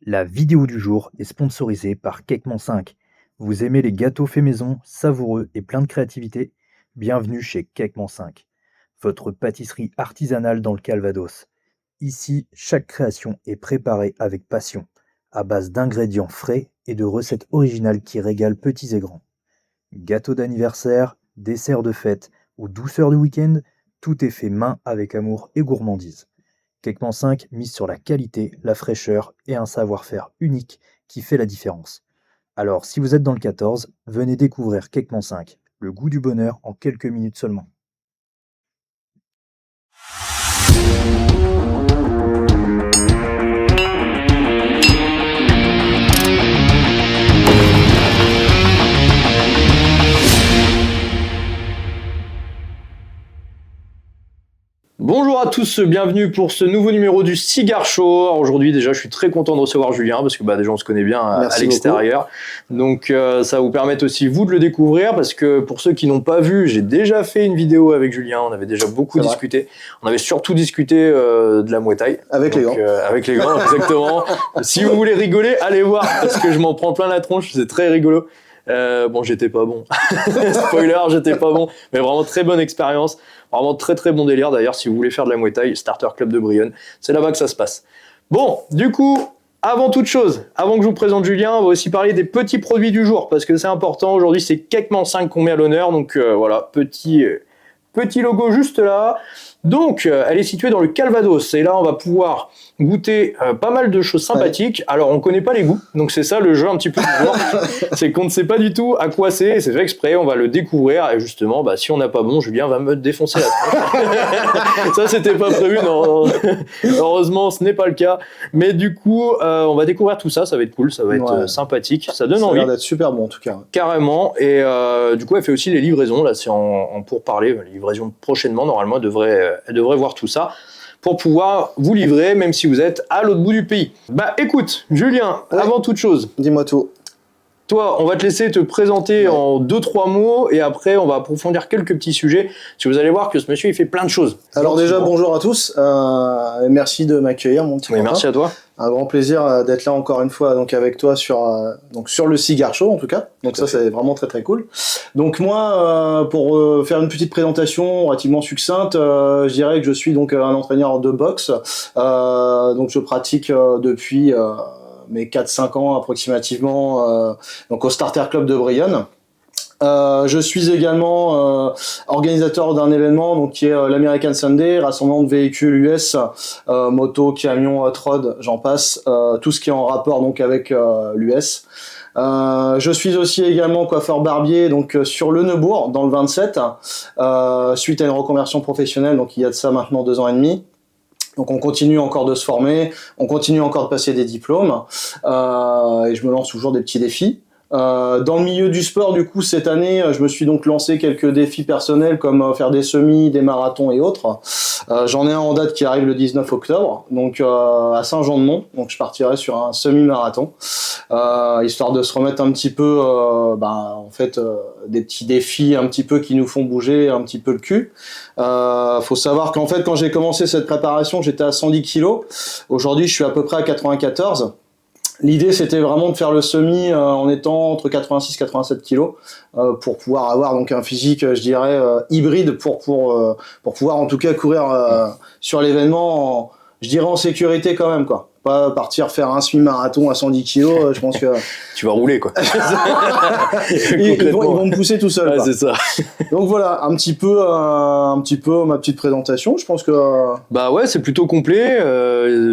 La vidéo du jour est sponsorisée par Cakement 5. Vous aimez les gâteaux faits maison, savoureux et plein de créativité? Bienvenue chez Cakement 5, votre pâtisserie artisanale dans le Calvados. Ici, chaque création est préparée avec passion, à base d'ingrédients frais et de recettes originales qui régalent petits et grands. Gâteaux d'anniversaire, desserts de fête ou douceur du week-end, tout est fait main avec amour et gourmandise. Cakement 5 mise sur la qualité, la fraîcheur et un savoir-faire unique qui fait la différence. Alors, si vous êtes dans le 14, venez découvrir Cakement 5, le goût du bonheur en quelques minutes seulement. Bonjour à tous, bienvenue pour ce nouveau numéro du Cigar Show. Alors aujourd'hui déjà je suis très content de recevoir Julien parce que déjà on se connaît bien à l'extérieur. Donc ça va vous permettre aussi vous de le découvrir parce que pour ceux qui n'ont pas vu, j'ai déjà fait une vidéo avec Julien, on avait déjà beaucoup discuté. On avait surtout discuté de la Muay Thai. Avec les gants. Avec les gants, exactement. Si vous voulez rigoler, allez voir parce que je m'en prends plein la tronche, c'est très rigolo. J'étais pas bon. Spoiler, j'étais pas bon. Mais vraiment très bonne expérience. Vraiment très très bon délire. D'ailleurs, si vous voulez faire de la Muay Thai, Starter Club de Brionne, c'est là-bas que ça se passe. Bon, du coup, avant toute chose, avant que je vous présente Julien, on va aussi parler des petits produits du jour parce que c'est important. Aujourd'hui, c'est Cakement 5 qu'on met à l'honneur. Donc voilà, petit logo juste là. Donc, elle est située dans le Calvados et là, on va pouvoir goûter pas mal de choses sympathiques. Alors, on connaît pas les goûts, donc c'est ça le jeu un petit peu du jour. C'est qu'on ne sait pas du tout à quoi c'est fait exprès, on va le découvrir et justement, si on n'a pas bon, Julien va me défoncer la tronche. Ça, c'était pas prévu, non. Heureusement, ce n'est pas le cas. Mais du coup, on va découvrir tout ça, ça va être cool, ça va être sympathique, ça donne envie. Ça a l'air d'être super bon en tout cas. Carrément, et du coup, elle fait aussi les livraisons, là c'est en pourparlers, les livraisons prochainement, normalement, elle devrait voir tout ça pour pouvoir vous livrer, même si vous êtes à l'autre bout du pays. Écoute, Julien, avant toute chose, dis-moi tout. Toi, on va te laisser te présenter en 2-3 mots et après on va approfondir quelques petits sujets. Parce que vous allez voir que ce monsieur il fait plein de choses. Alors déjà bonjour à tous, merci de m'accueillir mon petit. Oui, merci à toi. Un grand plaisir d'être là encore une fois donc avec toi sur le Cigar Show en tout cas. Donc ça c'est vraiment très très cool. Donc moi pour faire une petite présentation relativement succincte, je dirais que je suis donc un entraîneur de boxe. Donc je pratique depuis mes 4-5 ans approximativement donc au Starter Club de Brionne. Je suis également organisateur d'un événement donc qui est l'American Sunday, rassemblement de véhicules US, moto, camions, hot rod, j'en passe, tout ce qui est en rapport donc avec l'US. Je suis aussi également coiffeur barbier donc sur le Neubourg dans le 27 suite à une reconversion professionnelle donc il y a de ça maintenant 2 ans et demi. Donc on continue encore de se former, on continue encore de passer des diplômes et je me lance toujours des petits défis. Dans le milieu du sport, du coup, cette année, je me suis donc lancé quelques défis personnels comme faire des semis, des marathons et autres. J'en ai un en date qui arrive le 19 octobre, donc à Saint-Jean-de-Mont. Donc je partirai sur un semi-marathon, histoire de se remettre un petit peu, des petits défis un petit peu qui nous font bouger un petit peu le cul. Faut savoir qu'en fait, quand j'ai commencé cette préparation, j'étais à 110 kg. Aujourd'hui, je suis à peu près à 94. L'idée, c'était vraiment de faire le semi en étant entre 86 et 87 kilos pour pouvoir avoir donc un physique, je dirais, hybride pour pouvoir en tout cas courir sur l'événement, je dirais en sécurité quand même, quoi. Pas partir faire un semi-marathon à 110 kilos, je pense que... Tu vas rouler, quoi. ils vont me pousser tout seul. Ouais, c'est ça. Donc voilà, un petit peu ma petite présentation, je pense que... ouais, c'est plutôt complet.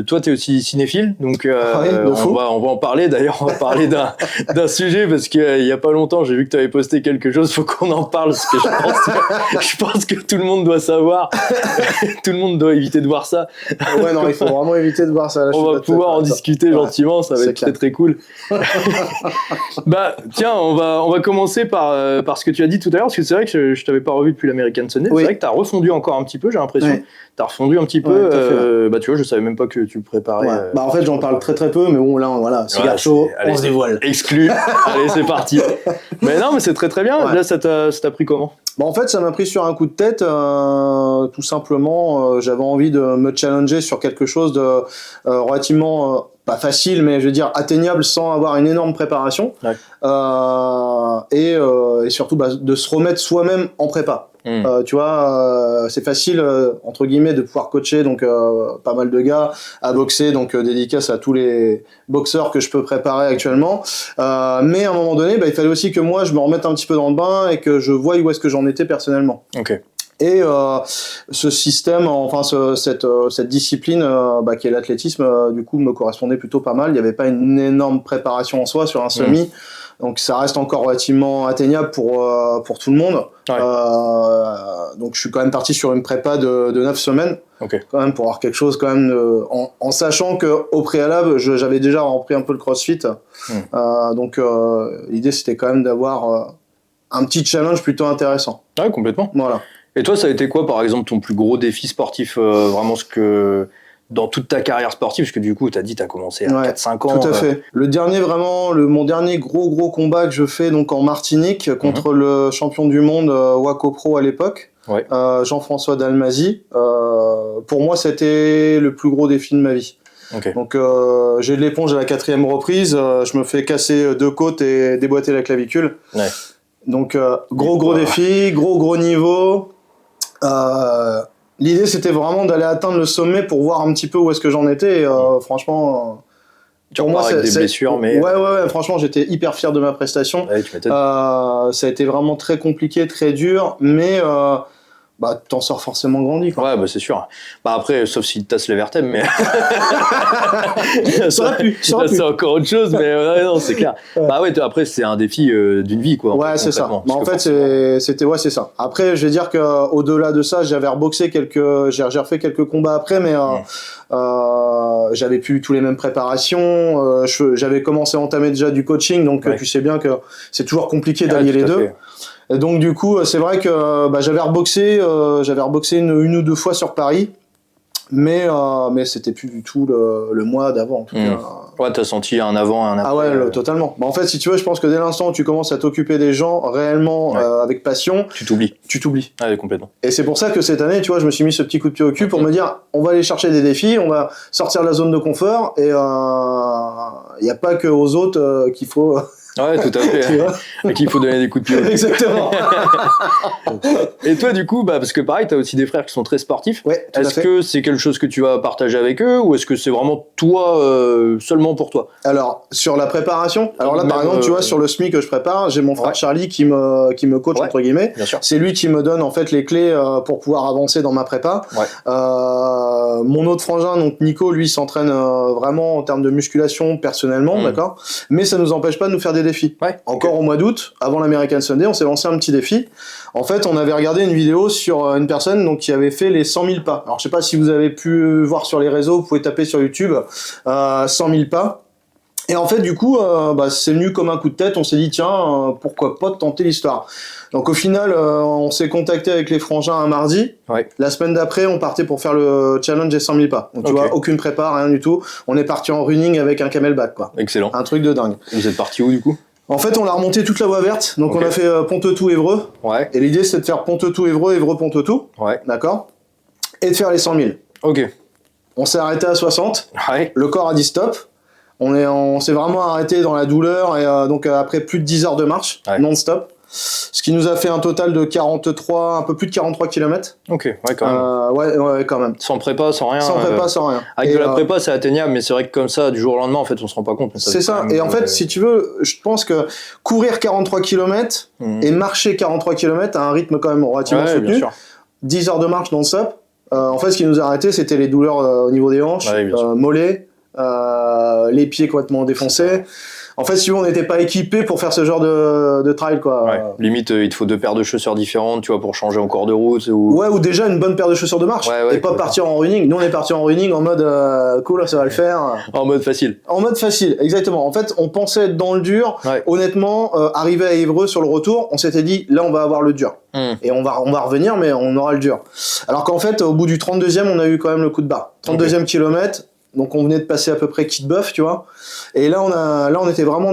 Toi, t'es aussi cinéphile, donc on va en parler. D'ailleurs, on va parler d'un sujet, parce qu'il y a pas longtemps, j'ai vu que tu avais posté quelque chose, faut qu'on en parle, parce que je pense que tout le monde doit savoir. Tout le monde doit éviter de voir ça. Ouais, non, il faut vraiment éviter de voir ça. Là, on va pouvoir en discuter gentiment, ça va être clair. Très très cool. Tiens, on va commencer par ce que tu as dit tout à l'heure, parce que c'est vrai que je t'avais pas revu depuis l'American Sunday. Oui. C'est vrai que tu as refondu encore un petit peu, j'ai l'impression. Oui. Tu as refondu un petit peu. Tu vois, je savais même pas que tu préparais. Ouais. En fait, j'en parle très très peu, mais bon, là, voilà, Cigar Show, on se dévoile. Exclu. Allez, c'est parti. Mais non, mais c'est très très bien. Ouais. Là, ça t'a pris comment ? En fait, ça m'a pris sur un coup de tête. Tout simplement, j'avais envie de me challenger sur quelque chose de relativement pas facile, mais je veux dire atteignable sans avoir une énorme préparation. Ouais. Et surtout de se remettre soi-même en prépa. Tu vois, c'est facile entre guillemets de pouvoir coacher donc pas mal de gars à boxer, donc dédicace à tous les boxeurs que je peux préparer actuellement. Mais à un moment donné, il fallait aussi que moi je me remette un petit peu dans le bain et que je voie où est-ce que j'en étais personnellement. Ok. Et ce système, cette discipline qui est l'athlétisme, du coup me correspondait plutôt pas mal. Il n'y avait pas une énorme préparation en soi sur un semi. Donc ça reste encore relativement atteignable pour tout le monde. Ouais. Donc je suis quand même parti sur une prépa de 9 semaines. Okay. Quand même pour avoir quelque chose quand même en sachant que au préalable j'avais déjà repris un peu le CrossFit. Donc l'idée c'était quand même d'avoir un petit challenge plutôt intéressant. Ouais, complètement. Voilà. Et toi, ça a été quoi, par exemple, ton plus gros défi sportif, vraiment dans toute ta carrière sportive, parce que du coup, tu as dit, tu as commencé à 4-5 ans. Tout à fait. Le dernier, mon dernier gros combat que je fais donc en Martinique contre le champion du monde Waco Pro à l'époque, Jean-François Dalmazy. Pour moi, c'était le plus gros défi de ma vie. Okay. Donc j'ai de l'éponge à la 4e reprise, je me fais casser 2 côtes et déboîter la clavicule. Ouais. Donc gros défi, gros niveau. L'idée c'était vraiment d'aller atteindre le sommet pour voir un petit peu où est-ce que j'en étais. Franchement, pour moi c'est des blessures, mais ouais. Franchement, j'étais hyper fier de ma prestation. Ouais, tu m'étonnes. Ça a été vraiment très compliqué, très dur, mais t'en sors forcément grandi, quoi. Ouais, c'est sûr. Après, sauf s'il te tasse les vertèbres, mais ça aurait pu. C'est encore autre chose, mais non, c'est clair. Ouais. Après, c'est un défi d'une vie, quoi. Ouais, c'est ça. En fait, c'est ça. Après, je vais dire que au-delà de ça, j'ai refait quelques combats après, mais j'avais plus tous les mêmes préparations. J'avais commencé à entamer déjà du coaching, donc tu sais bien que c'est toujours compliqué d'allier les deux. Et donc du coup, c'est vrai que j'avais reboxé une ou deux fois sur Paris, mais c'était plus du tout le mois d'avant en tout cas. Ouais, t'as senti un avant et un après. Ah ouais, totalement. En fait, si tu veux, je pense que dès l'instant où tu commences à t'occuper des gens réellement avec passion, tu t'oublies. Ouais, complètement. Et c'est pour ça que cette année, tu vois, je me suis mis ce petit coup de pied au cul pour me dire, on va aller chercher des défis, on va sortir de la zone de confort, et il n'y a pas que aux autres qu'il faut. Ouais, tout à fait. À qui il faut donner des coups de pied. Exactement. Et toi, du coup, parce que pareil, t'as aussi des frères qui sont très sportifs. Ouais, est-ce que c'est quelque chose que tu vas partager avec eux, ou est-ce que c'est vraiment toi, seulement pour toi? Alors, sur la préparation, par exemple, tu vois, sur le SMI que je prépare, j'ai mon frère Charlie qui me coach, entre guillemets. Bien sûr. C'est lui qui me donne, en fait, les clés pour pouvoir avancer dans ma prépa. Mon autre frangin, donc Nico, lui, s'entraîne vraiment en termes de musculation personnellement, d'accord? Mais ça nous empêche pas de nous faire des défis. Encore au mois d'août, avant l'American Sunday, on s'est lancé un petit défi. En fait, on avait regardé une vidéo sur une personne donc qui avait fait les 100 000 pas. Alors, je sais pas si vous avez pu voir sur les réseaux, vous pouvez taper sur YouTube 100 000 pas. Et en fait, du coup, c'est venu comme un coup de tête. On s'est dit, tiens, pourquoi pas tenter l'histoire. Donc au final, on s'est contacté avec les frangins un mardi. La semaine d'après, on partait pour faire le challenge des 100 000 pas. Donc tu vois, aucune prépa, rien du tout. On est parti en running avec un camelback, quoi. Excellent. Un truc de dingue. Vous êtes parti où, du coup? En fait, on a remonté toute la voie verte. Donc on a fait Pontetou-Évreux. Et l'idée, c'est de faire Pontetou-Évreux, Évreux-Pontetou. D'accord. Et de faire les 100 000. On s'est arrêté à 60. Le corps a dit stop. On s'est vraiment arrêté dans la douleur et donc après plus de 10 heures de marche non-stop. Ce qui nous a fait un total de un peu plus de 43 km. Ok, quand même. Ouais, quand même. Sans prépa, sans rien. Sans prépa, sans rien. Avec de la prépa, c'est atteignable, mais c'est vrai que comme ça, du jour au lendemain, en fait, on se rend pas compte. C'est ça. Et en fait, si tu veux, je pense que courir 43 km et marcher 43 km à un rythme quand même relativement soutenu, 10 heures de marche non-stop, en fait, ce qui nous a arrêté, c'était les douleurs au niveau des hanches, mollets, les pieds complètement défoncés. En fait, si on n'était pas équipé pour faire ce genre de trail, quoi. Limite, il te faut 2 paires de chaussures différentes, tu vois, pour changer en cours de route. Ou déjà une bonne paire de chaussures de marche. Et pas partir en running. Nous, on est parti en running en mode cool, ça va le faire. En mode facile. En mode facile, exactement. En fait, on pensait être dans le dur. Honnêtement, arrivé à Évreux sur le retour, on s'était dit, là, on va avoir le dur. Et on va revenir, mais on aura le dur. Alors qu'en fait, au bout du 32e, on a eu quand même le coup de barre. 32e kilomètre. Donc on venait de passer à peu près Kitboeuf, tu vois. Et là on était vraiment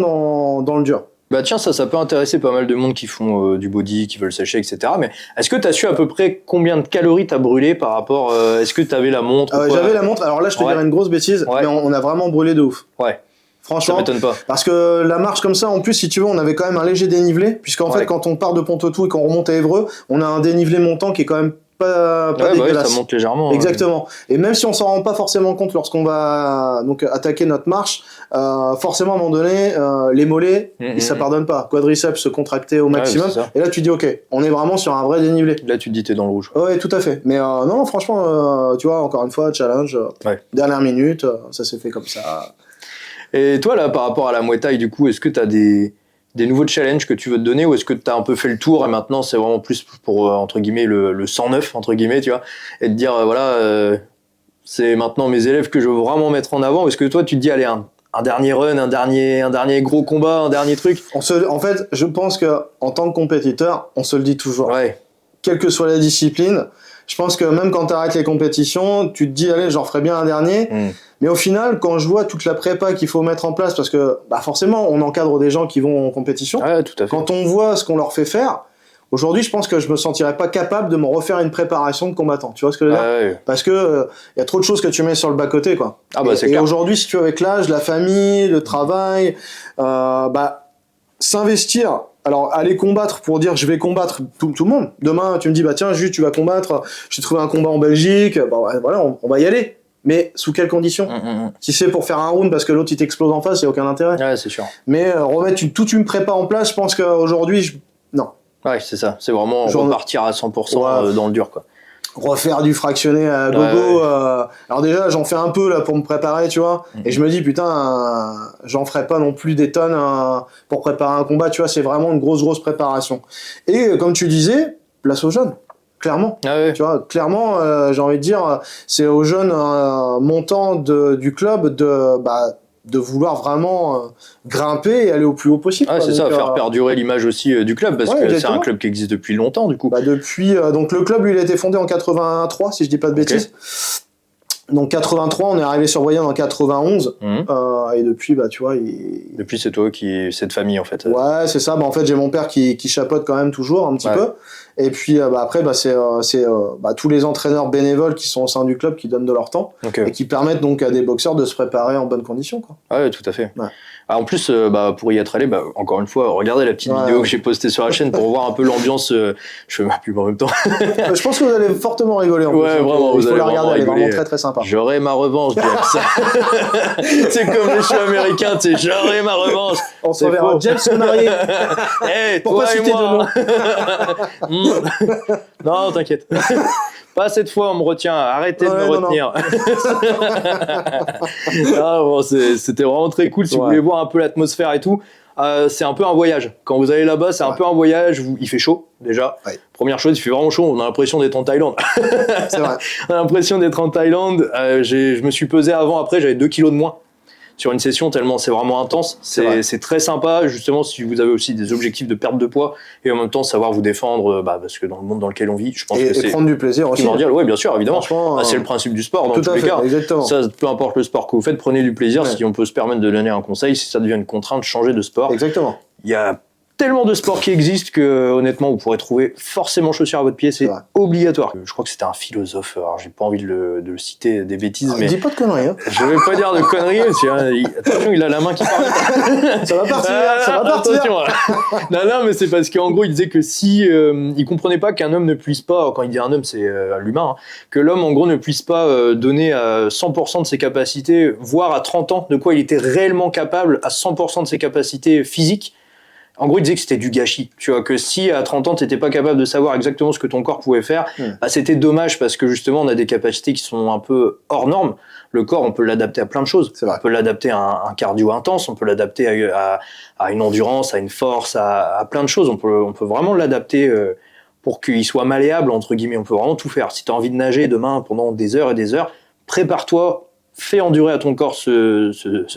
dans le dur. Bah tiens, ça peut intéresser pas mal de monde qui font du body, qui veulent sécher, etc. Mais est-ce que tu as su à peu près combien de calories t'as brûlé par rapport... est-ce que tu avais la montre ou quoi? J'avais la montre. Alors là, je te dirais une grosse bêtise, mais on a vraiment brûlé de ouf. Ouais. Franchement, ça m'étonne pas. Parce que la marche comme ça, en plus, si tu veux, on avait quand même un léger dénivelé, puisqu'en fait, quand on part de Pont-Autou et qu'on remonte à Évreux, on a un dénivelé montant qui est quand même pas dégueulasse. Bah oui, ça monte légèrement. Exactement. Et même si on s'en rend pas forcément compte lorsqu'on va donc attaquer notre marche, forcément à un moment donné, les mollets, ça pardonne pas. Quadriceps se contracter au maximum. Et là, tu dis ok, on est vraiment sur un vrai dénivelé. Là, tu te dis t'es dans le rouge. Ouais, tout à fait. Mais non, franchement, tu vois, encore une fois, challenge. Dernière minute, ça s'est fait comme ça. Et toi, là, par rapport à la Muay Thai, du coup, est-ce que t'as des nouveaux challenges que tu veux te donner, ou est-ce que tu as un peu fait le tour et maintenant c'est vraiment plus pour entre guillemets le 109 entre guillemets, tu vois, et te dire c'est maintenant mes élèves que je veux vraiment mettre en avant, ou est-ce que toi tu te dis allez un dernier run, un dernier gros combat, un dernier truc? En fait, je pense que en tant que compétiteur, on se le dit toujours. Ouais. Quelle que soit la discipline, je pense que même quand tu arrêtes les compétitions, tu te dis allez, j'en ferai bien un dernier. Mais au final, quand je vois toute la prépa qu'il faut mettre en place, parce que forcément, on encadre des gens qui vont en compétition. Ouais, tout à fait. Quand on voit ce qu'on leur fait faire, aujourd'hui, je pense que je me sentirais pas capable de me refaire une préparation de combattant. Tu vois ce que je veux dire ? Ouais. Parce que y a trop de choses que tu mets sur le bas-côté, quoi. C'est clair. Et aujourd'hui, si tu veux, avec l'âge, la famille, le travail, s'investir. Alors, aller combattre pour dire je vais combattre tout le monde. Demain, tu me dis tiens, juste tu vas combattre. J'ai trouvé un combat en Belgique. Voilà, on va y aller. Mais sous quelles conditions ? Si c'est pour faire un round parce que l'autre il t'explose en face, il n'y a aucun intérêt. Ouais, c'est sûr. Mais remettre toute une prépa en place, je pense qu'aujourd'hui, non. Ouais, c'est ça. C'est vraiment repartir à 100% dans le dur, quoi. Refaire du fractionné à gogo. Alors déjà, j'en fais un peu là pour me préparer, tu vois. Et je me dis, putain, j'en ferai pas non plus des tonnes pour préparer un combat, tu vois. C'est vraiment une grosse préparation. Et comme tu disais, place aux jeunes. Clairement, tu vois, clairement, j'ai envie de dire, c'est aux jeunes montants du club de vouloir vraiment grimper et aller au plus haut possible. C'est ça, faire perdurer l'image aussi du club, parce que exactement. C'est un club qui existe depuis longtemps, du coup. Depuis, donc le club, lui, il a été fondé en 83, si je dis pas de bêtises. Donc 83, on est arrivé sur Voyane en 91, et depuis, tu vois, depuis c'est toi cette famille en fait. Ouais, c'est ça. En fait, j'ai mon père qui chapeaute quand même toujours un petit peu. Et puis après, c'est tous les entraîneurs bénévoles qui sont au sein du club qui donnent de leur temps et qui permettent donc à des boxeurs de se préparer en bonnes conditions, quoi. Ouais, tout à fait. Ouais. En plus, pour y être allé, encore une fois, regardez la petite vidéo que j'ai postée sur la chaîne pour voir un peu l'ambiance. Je fais ma pub en même temps. Je pense que vous allez fortement rigoler. En plus, vraiment. Il faut la regarder, elle est vraiment très très sympa. J'aurai ma revanche, c'est comme les shows américains, tu sais, j'aurai ma revanche. On s'en verra. James se marier. Pourquoi citer de nom? Non, t'inquiète. Pas cette fois, on me retient. Arrêtez de me retenir. C'était vraiment très cool. Si vous voulez voir un peu l'atmosphère et tout, c'est un peu un voyage. Quand vous allez là-bas, c'est un peu un voyage. Il fait chaud, déjà. Ouais. Première chose, il fait vraiment chaud. On a l'impression d'être en Thaïlande. C'est vrai. On a l'impression d'être en Thaïlande. Je me suis pesé avant. Après, j'avais 2 kilos de moins sur une session, tellement c'est vraiment intense. C'est très sympa, justement, si vous avez aussi des objectifs de perte de poids et en même temps savoir vous défendre, parce que dans le monde dans lequel on vit, je pense que c'est prendre du plaisir aussi. Primordial. Oui, bien sûr, évidemment. C'est le principe du sport dans tous les cas. Exactement. Ça, peu importe le sport que vous faites, prenez du plaisir. Si on peut se permettre de donner un conseil, si ça devient une contrainte, changez de sport. Exactement. Il y a tellement de sports qui existent que honnêtement vous pourrez trouver forcément chaussures à votre pied, c'est obligatoire. Je crois que c'était un philosophe, alors j'ai pas envie de le citer des bêtises, mais dis pas de conneries. Je vais pas dire de conneries, attention, il a la main qui parle. Ça va partir. Attention. Non, mais c'est parce qu'en gros il disait que si il comprenait pas qu'un homme ne puisse pas, quand il dit un homme c'est l'humain, que l'homme en gros ne puisse pas donner à 100% de ses capacités, voire à 30 ans de quoi il était réellement capable à 100% de ses capacités physiques. En gros, il disait que c'était du gâchis. Tu vois, que si à 30 ans, tu n'étais pas capable de savoir exactement ce que ton corps pouvait faire, c'était dommage parce que justement, on a des capacités qui sont un peu hors normes. Le corps, on peut l'adapter à plein de choses. On peut l'adapter à un cardio intense, on peut l'adapter à une endurance, à une force, à plein de choses. On peut vraiment l'adapter pour qu'il soit malléable, entre guillemets. On peut vraiment tout faire. Si tu as envie de nager demain pendant des heures et des heures, prépare-toi. Fais endurer à ton corps ce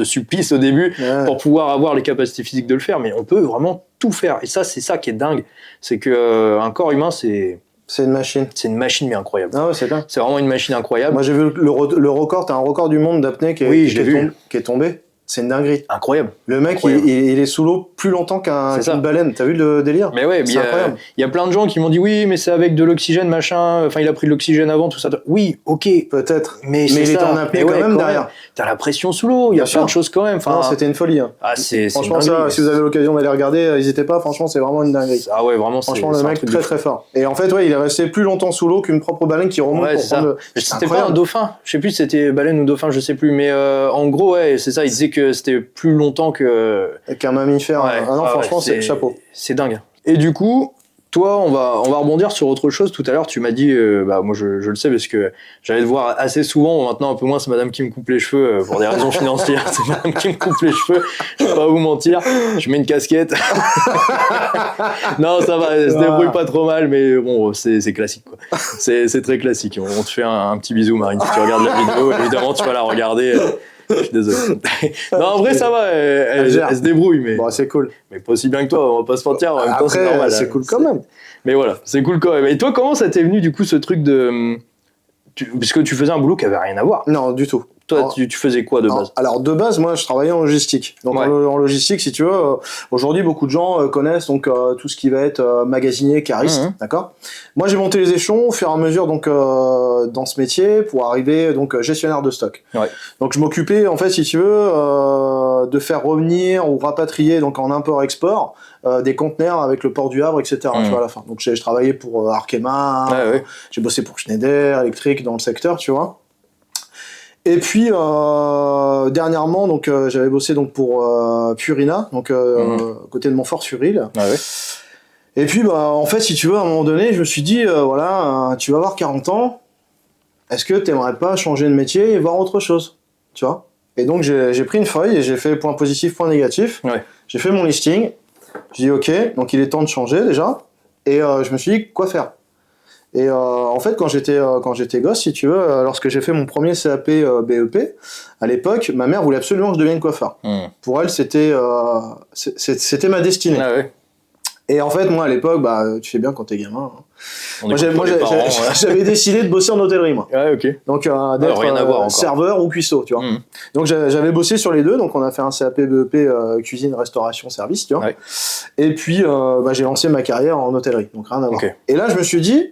supplice au début pour pouvoir avoir les capacités physiques de le faire, mais on peut vraiment tout faire. Et ça, c'est ça qui est dingue, c'est que un corps humain, c'est une machine. C'est une machine, mais incroyable. Ah ouais, c'est clair. C'est vraiment une machine incroyable. Moi, j'ai vu le record, t'as un record du monde d'apnée qui est tombé. C'est une dinguerie. Incroyable. Le mec, Incroyable. il est sous l'eau plus longtemps qu'une baleine. T'as vu le délire? Mais ouais, c'est incroyable. Il y a plein de gens qui m'ont dit oui, mais c'est avec de l'oxygène, machin. Enfin, il a pris de l'oxygène avant, tout ça. Oui, ok. Peut-être. Mais il était en apnée quand même derrière. T'as la pression sous l'eau, il y a plein de choses quand même. Enfin, non, c'était une folie. Hein. Ah, franchement, ça, si vous avez l'occasion d'aller regarder, n'hésitez pas. Franchement, c'est vraiment une dinguerie. Ah ouais, vraiment. Franchement, le mec très très fort. Et en fait, ouais, il est resté plus longtemps sous l'eau qu'une propre baleine qui remonte pour prendre. C'était pas un dauphin. Je sais plus si c'était baleine ou dauphin, je sais plus. Mais en gros, ouais, c'est ça. Il disait que c'était plus longtemps qu'un mammifère. Ouais, ah non, franchement, c'est chapeau. C'est dingue. Et du coup, toi, on va rebondir sur autre chose. Tout à l'heure, tu m'as dit, moi je le sais parce que j'allais te voir assez souvent. Maintenant, un peu moins, c'est madame qui me coupe les cheveux pour des raisons financières. C'est madame qui me coupe les cheveux. Je vais pas vous mentir. Je mets une casquette. Non, ça va, elle se débrouille pas trop mal, mais bon, c'est classique, quoi. C'est très classique. On te fait un petit bisou, Marine, si tu regardes la vidéo. Évidemment, tu vas la regarder. Je suis désolé. Non, en vrai, ça va, elle se débrouille, mais. Bon, c'est cool. Mais pas aussi bien que toi, on va pas se mentir. En même temps, après, c'est normal. C'est cool quand même. Mais voilà, c'est cool quand même. Et toi, comment ça t'est venu, du coup, ce truc de. Puisque tu faisais un boulot qui avait rien à voir. Non, du tout. Toi, tu faisais quoi de base? Alors, de base, moi, je travaillais en logistique. Donc, en logistique, si tu veux, aujourd'hui, beaucoup de gens connaissent donc tout ce qui va être magasinier, cariste, d'accord? Moi, j'ai monté les échelons au fur et à mesure donc dans ce métier pour arriver donc gestionnaire de stock. Ouais. Donc, je m'occupais, en fait, si tu veux, de faire revenir ou rapatrier donc en import-export des conteneurs avec le port du Havre, etc. Tu vois, à la fin. Donc, je travaillais pour Arkema, j'ai bossé pour Schneider Electric dans le secteur, tu vois. Et puis dernièrement, donc j'avais bossé donc pour Purina, donc côté de Montfort-sur-Île. Ah ouais. Et puis en fait, si tu veux, à un moment donné, je me suis dit tu vas avoir 40 ans, est-ce que t'aimerais pas changer de métier et voir autre chose, tu vois? Et donc j'ai pris une feuille et j'ai fait point positif, point négatif. Ouais. J'ai fait mon listing. J'ai dit ok, donc il est temps de changer déjà. Et je me suis dit quoi faire. Et en fait, quand j'étais gosse, si tu veux, lorsque j'ai fait mon premier CAP BEP, à l'époque, ma mère voulait absolument que je devienne coiffeur. Pour elle, c'était ma destinée. Ah ouais. Et en fait, moi, à l'époque, tu sais bien quand t'es gamin. Moi, j'avais décidé de bosser en hôtellerie, moi. Ouais, ok. Donc, d'être serveur ou cuistot, tu vois. Donc, j'avais bossé sur les deux. Donc, on a fait un CAP BEP cuisine, restauration, service, tu vois. Ouais. Et puis, j'ai lancé ma carrière en hôtellerie. Donc, rien à voir. Okay. Et là, je me suis dit,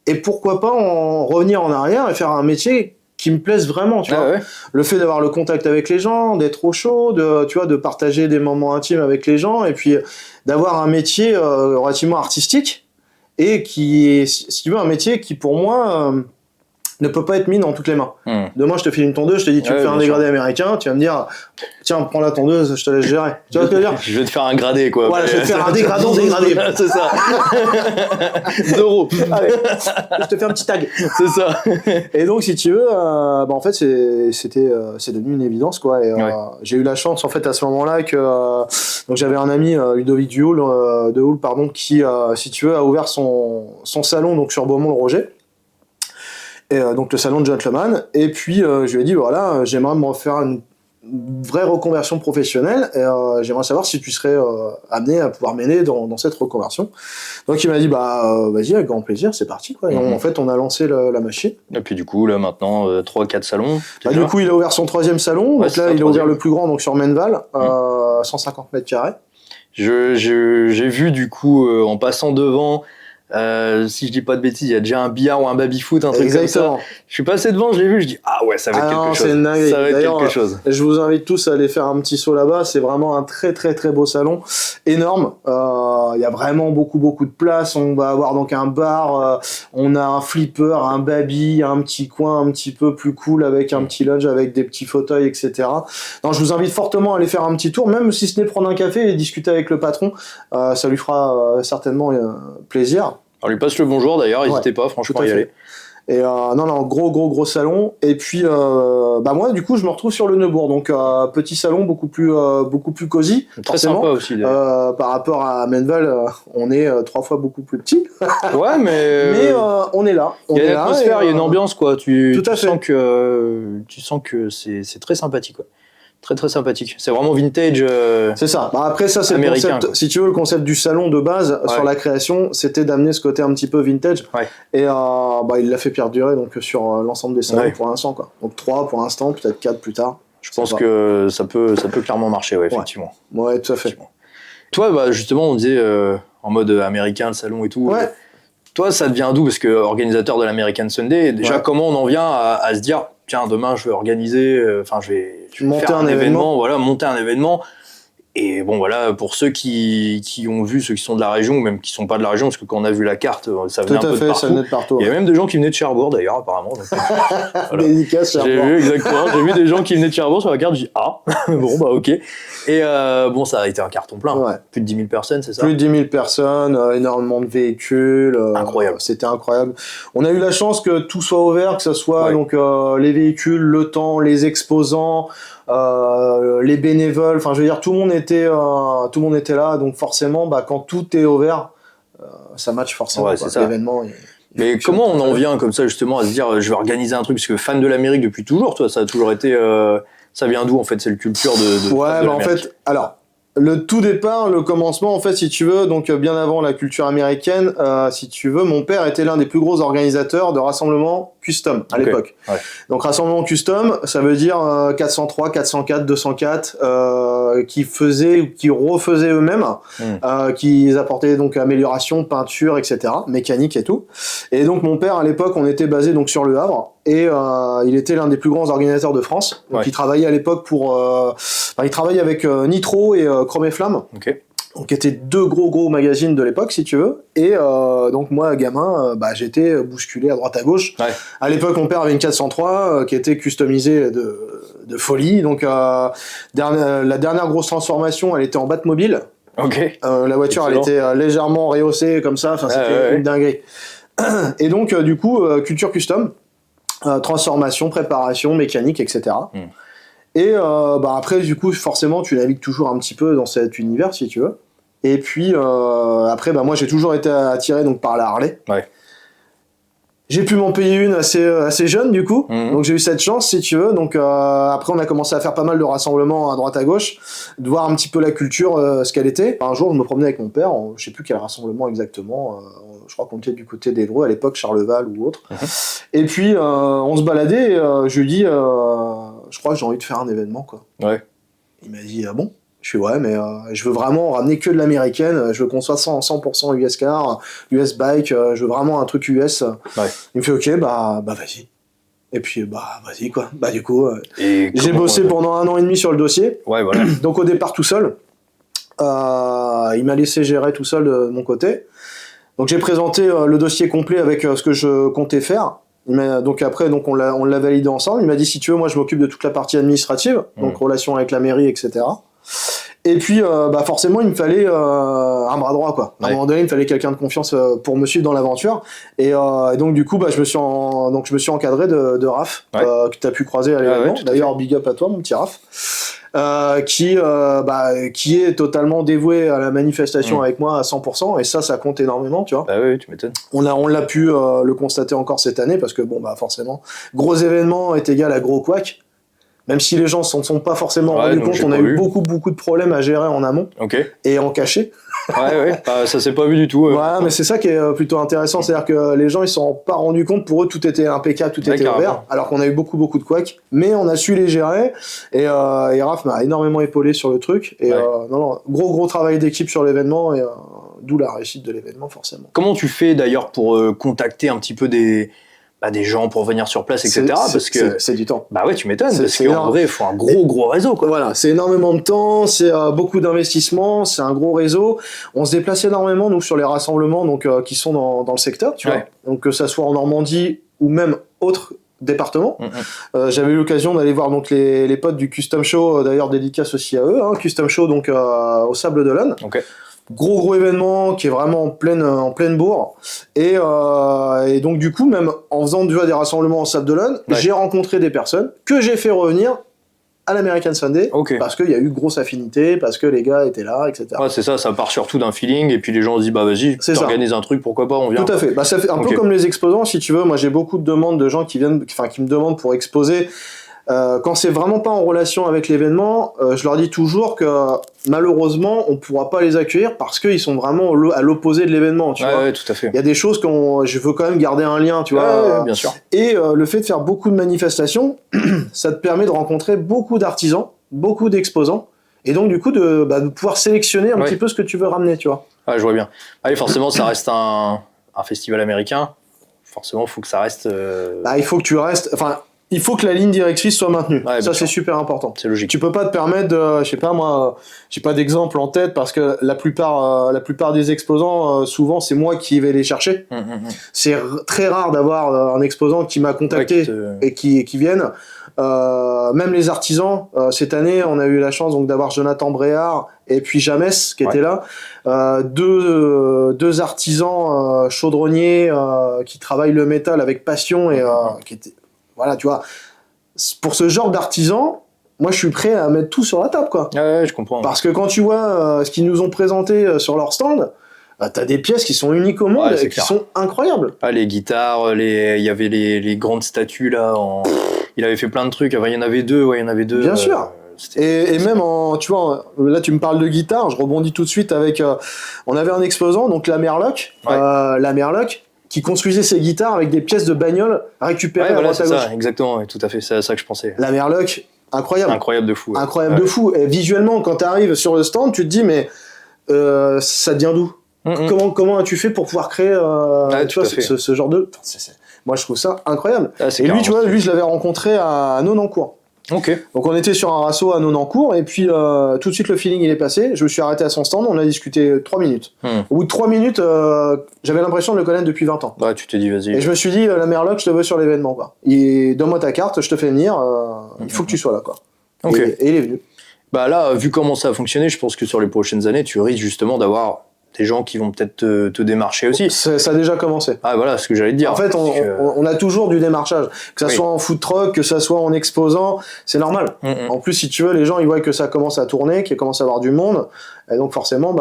et pourquoi pas revenir en arrière et faire un métier qui me plaise vraiment, tu vois. Ouais. Le fait d'avoir le contact avec les gens, d'être au chaud, de partager des moments intimes avec les gens, et puis d'avoir un métier relativement artistique, et qui est, si tu veux, un métier qui, pour moi, ne peut pas être mis dans toutes les mains. Demain, je te file une tondeuse, je te dis, tu veux faire un dégradé américain, tu vas me dire, tiens, prends la tondeuse, je te laisse gérer. Tu vois ce que je veux dire? Je vais te faire un gradé, quoi. Voilà, je vais te faire un dégradant dégradé. C'est ça. 2€. Allez, je te fais un petit tag. C'est ça. Et donc, si tu veux, en fait, c'est devenu une évidence, quoi. Et j'ai eu la chance, en fait, à ce moment-là, que donc j'avais un ami, Ludovic de Houle, pardon, qui, si tu veux, a ouvert son salon donc sur Beaumont-le-Roger. Et donc le salon de gentleman, et puis je lui ai dit voilà, j'aimerais me refaire une vraie reconversion professionnelle, et j'aimerais savoir si tu serais amené à pouvoir m'aider dans cette reconversion. Donc il m'a dit vas-y, avec grand plaisir, c'est parti, quoi. Et en fait on a lancé la machine. Et puis du coup là maintenant 3-4 salons. Du coup il a ouvert son 3e salon, donc là il a ouvert le plus grand donc sur Menneval, 150 mètres carrés. J'ai vu du coup en passant devant. Si je dis pas de bêtises, il y a déjà un billard ou un baby-foot, un truc comme ça. Je suis passé devant, je l'ai vu, je dis ça va être quelque chose. Ça va être quelque chose. Je vous invite tous à aller faire un petit saut là-bas. C'est vraiment un très très très beau salon, énorme. Il y a vraiment beaucoup de place. On va avoir donc un bar, on a un flipper, un baby, un petit coin un petit peu plus cool avec un petit lounge avec des petits fauteuils, etc. Donc je vous invite fortement à aller faire un petit tour, même si ce n'est prendre un café et discuter avec le patron. Ça lui fera certainement plaisir. On lui passe le bonjour d'ailleurs, n'hésitez pas franchement à y aller. Et non, gros salon. Et puis moi du coup je me retrouve sur le Neubourg, donc petit salon beaucoup plus cosy. Très sympa aussi. Par rapport à Menneval, on est 3 fois beaucoup plus petit. Ouais, mais on est là. Il y a une atmosphère, il y a une ambiance, quoi. Tu sens que c'est très sympathique, quoi. Très très sympathique. C'est vraiment vintage. C'est ça. Après ça, c'est américain, le concept. Quoi. Si tu veux, le concept du salon de base sur la création, c'était d'amener ce côté un petit peu vintage. Ouais. Et il l'a fait perdurer donc sur l'ensemble des salons pour l'instant, quoi. Donc 3 pour l'instant, peut-être 4 plus tard. Je pense que ça peut clairement marcher, ouais, effectivement. Ouais, tout à fait. Toi, bah, justement, on disait en mode américain, le salon et tout. Ouais. Toi, ça devient d'où? Parce que organisateur de l'American Sunday, déjà, comment on en vient à se dire, tiens, demain, je vais organiser, je vais monter faire un événement. Voilà, monter un événement. Et bon, voilà, pour ceux qui ont vu, ceux qui sont de la région, ou même qui sont pas de la région, parce que quand on a vu la carte, ça venait un peu de partout. Ça venait de partout. Il y a même des gens qui venaient de Cherbourg, d'ailleurs, apparemment. Donc, voilà. Dédicace, Cherbourg. J'ai vu des gens qui venaient de Cherbourg sur la carte, j'ai dit, ah, bon, bah, ok. Et bon, ça a été un carton plein. Ouais. Plus de 10 000 personnes, c'est ça? Plus de 10 000 personnes, énormément de véhicules. Incroyable. C'était incroyable. On a eu la chance que tout soit ouvert, que ce soit donc les véhicules, le temps, les exposants, les bénévoles. Enfin, je veux dire, tout le monde était là. Donc forcément, quand tout est ouvert, ça match forcément. Ouais, c'est ça. L'événement. Mais comment on en vient comme ça justement à se dire, je vais organiser un truc, parce que fan de l'Amérique depuis toujours, toi, ça a toujours été. Ça vient d'où en fait? C'est le culture de ouais, en fait, alors le tout départ, le commencement, en fait, si tu veux, donc bien avant la culture américaine, si tu veux, mon père était l'un des plus gros organisateurs de rassemblements custom à l'époque. Ouais. Donc rassemblement custom, ça veut dire 403, 404, 204, qui refaisaient eux-mêmes, qui apportaient donc amélioration, peinture, etc., mécanique et tout. Et donc mon père à l'époque, on était basé donc sur Le Havre. Et il était l'un des plus grands organisateurs de France. Donc il travaillait à l'époque il travaillait avec Nitro et Chrome et Flamme. Okay. Donc étaient deux gros magazines de l'époque, si tu veux. Et donc moi, gamin, j'étais bousculé à droite à gauche. Ouais. À l'époque, mon père avait une 403 qui était customisée de folie. Donc la dernière grosse transformation, elle était en Batmobile. Okay. La voiture, elle était légèrement rehaussée comme ça. Enfin, c'était une dinguerie. Et donc du coup, culture custom. Transformation, préparation, mécanique, etc. Et après, du coup, forcément, tu navigues toujours un petit peu dans cet univers, si tu veux. Et puis, après, moi, j'ai toujours été attiré donc, par la Harley. Ouais. J'ai pu m'en payer une assez jeune, du coup. Donc, j'ai eu cette chance, si tu veux. Donc, après, on a commencé à faire pas mal de rassemblements à droite à gauche, de voir un petit peu la culture, ce qu'elle était. Un jour, je me promenais avec mon père, je sais plus quel rassemblement exactement. Je crois qu'on était du côté d'Évreux à l'époque, Charleval ou autre. Et puis, on se baladait et je lui dis, je crois que j'ai envie de faire un événement, quoi. Ouais. Il m'a dit, ah bon? Je fais, ouais, mais je veux vraiment ramener que de l'américaine, je veux qu'on soit 100% US car, US bike, je veux vraiment un truc US. Ouais. Il me fait, ok, vas-y. Et puis, vas-y, quoi. Du coup, j'ai bossé pendant 1 an et demi sur le dossier. Ouais, voilà. Donc, au départ, tout seul. Il m'a laissé gérer tout seul de mon côté. Donc j'ai présenté le dossier complet avec ce que je comptais faire. Donc après, on l'a validé ensemble. Il m'a dit, si tu veux, moi je m'occupe de toute la partie administrative, donc relations avec la mairie, etc. Et puis forcément il me fallait un bras droit, quoi. À un moment donné, il me fallait quelqu'un de confiance pour me suivre dans l'aventure. Et donc du coup, je me suis encadré de Raph, que tu as pu croiser à l'événement. D'ailleurs, big up à toi, mon petit Raph. Qui est totalement dévoué à la manifestation avec moi à 100%, et ça compte énormément, tu vois. Bah oui, tu m'étonnes. On l'a pu le constater encore cette année, parce que forcément, gros événement est égal à gros couac. Même si les gens s'en sont pas forcément rendus compte, on a eu beaucoup de problèmes à gérer en amont et en cachet. Ouais, ça s'est pas vu du tout. Ouais, mais c'est ça qui est plutôt intéressant, c'est-à-dire que les gens ils s'en sont pas rendus compte, pour eux tout était impeccable, tout était ouvert, alors qu'on a eu beaucoup de couacs, mais on a su les gérer, et Raph m'a énormément épaulé sur le truc, et gros travail d'équipe sur l'événement, et d'où la réussite de l'événement forcément. Comment tu fais d'ailleurs pour contacter un petit peu des gens pour venir sur place, etc. Parce que c'est du temps. Bah ouais, tu m'étonnes, parce qu'en vrai, il faut un gros réseau, quoi. Voilà, c'est énormément de temps, c'est beaucoup d'investissement, c'est un gros réseau. On se déplace énormément, nous, sur les rassemblements qui sont dans le secteur, tu vois. Donc, que ça soit en Normandie ou même autres départements. J'avais eu l'occasion d'aller voir donc les potes du Custom Show, d'ailleurs dédicace aussi à eux, Custom Show donc au Sable d'Olonne. Gros événement qui est vraiment en pleine bourre, et donc du coup, même en faisant des rassemblements en Sable d'Olonne, j'ai rencontré des personnes que j'ai fait revenir à l'American Sunday, parce qu'il y a eu grosse affinité, parce que les gars étaient là, etc. Ouais, c'est ça part surtout d'un feeling, et puis les gens se disent vas-y, t'organises un truc, pourquoi pas, on vient. Tout à fait. Ça fait un peu comme les exposants, si tu veux. Moi j'ai beaucoup de demandes de gens qui me demandent pour exposer Quand c'est vraiment pas en relation avec l'événement, je leur dis toujours que malheureusement on pourra pas les accueillir parce qu'ils sont vraiment à l'opposé de l'événement, tu vois. Ouais, tout à fait. Il y a des choses je veux quand même garder un lien, tu vois. Ouais, bien sûr. Et le fait de faire beaucoup de manifestations, ça te permet de rencontrer beaucoup d'artisans, beaucoup d'exposants, et donc du coup de pouvoir sélectionner un petit peu ce que tu veux ramener, tu vois. Ouais, je vois bien. Allez, forcément, ça reste un festival américain. Forcément, il faut que ça reste. Il faut que tu restes. Enfin, il faut que la ligne directrice soit maintenue. Ouais, ça, c'est sûr. Super important. C'est logique. Tu peux pas te permettre de. Je sais pas, moi, j'ai pas d'exemple en tête parce que la plupart des exposants, souvent, c'est moi qui vais les chercher. C'est très rare d'avoir un exposant qui m'a contacté et qui vienne. Même les artisans, cette année, on a eu la chance donc d'avoir Jonathan Bréard et puis James qui étaient là. Deux artisans chaudronniers qui travaillent le métal avec passion et qui étaient. Voilà, tu vois, pour ce genre d'artisans, moi je suis prêt à mettre tout sur la table, quoi. Ouais, je comprends. Parce que quand tu vois ce qu'ils nous ont présenté sur leur stand, t'as des pièces qui sont uniques au monde et qui sont incroyables. Ah, les guitares, il y avait les grandes statues là. Il avait fait plein de trucs. Enfin, il y en avait deux. Bien sûr. Et même tu vois, là tu me parles de guitare, je rebondis tout de suite avec. On avait un exposant, donc la Merloc. La Merloc, qui construisait ses guitares avec des pièces de bagnole récupérées à droite à gauche. Ça, exactement, ouais, tout à fait, c'est à ça que je pensais. La Merloc, incroyable. Incroyable de fou. Ouais. Incroyable de fou. Et visuellement, quand tu arrives sur le stand, tu te dis, mais ça vient d'où ? Comment as-tu fait pour pouvoir créer tu vois, ce genre de... Moi, je trouve ça incroyable. Et lui, tu vois, je l'avais rencontré à Nonancourt. Ok. Donc on était sur un rasso à Nonancourt et puis tout de suite le feeling il est passé. Je me suis arrêté à son stand, on a discuté 3 minutes. Au bout de 3 minutes, j'avais l'impression de le connaître depuis 20 ans. Ouais, tu t'es dit vas-y. Et je me suis dit la Merloc, je te veux sur l'événement, quoi. Donne-moi ta carte, je te fais venir. Il faut que tu sois là, quoi. Ok. Et il est venu. Bah là, vu comment ça a fonctionné, je pense que sur les prochaines années, tu risques justement d'avoir des gens qui vont peut-être te démarcher aussi. Ça a déjà commencé. Ah voilà, ce que j'allais te dire. En fait, on a toujours du démarchage. Que ça soit en food truck, que ça soit en exposant, c'est normal. En plus, si tu veux, les gens, ils voient que ça commence à tourner, qu'il commence à avoir du monde. Et donc, forcément,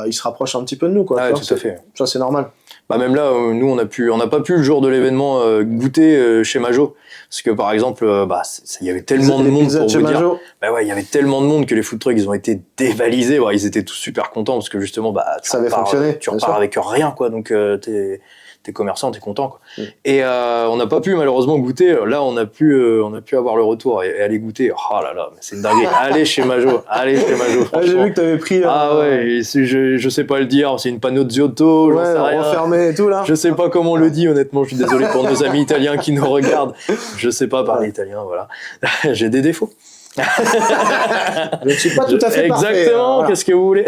ils se rapprochent un petit peu de nous, quoi. Ouais, tout à fait. Ça, c'est normal. Bah même là, nous, on n'a pas pu le jour de l'événement goûter chez Majo. Parce que par exemple, il y avait tellement de monde pour vous dire. Bah ouais, il y avait tellement de monde que les food trucks, ils ont été dévalisés. Ouais, ils étaient tous super contents parce que justement, tu repars avec rien, quoi. Donc t'es commerçant, t'es content, quoi. Et on n'a pas pu malheureusement goûter. Là, on a pu avoir le retour et aller goûter. Oh là là, c'est une dinguerie. Allez chez Majo. J'ai vu que t'avais pris. Ah ouais, je sais pas le dire. C'est une Panozziotto. Ouais, refermé et tout là. Je sais pas comment on le dit, honnêtement. Je suis désolé pour nos amis italiens qui nous regardent. Je sais pas parler italien, voilà. J'ai des défauts. Je ne suis pas tout à fait parfait. Exactement, voilà. Qu'est-ce que vous voulez?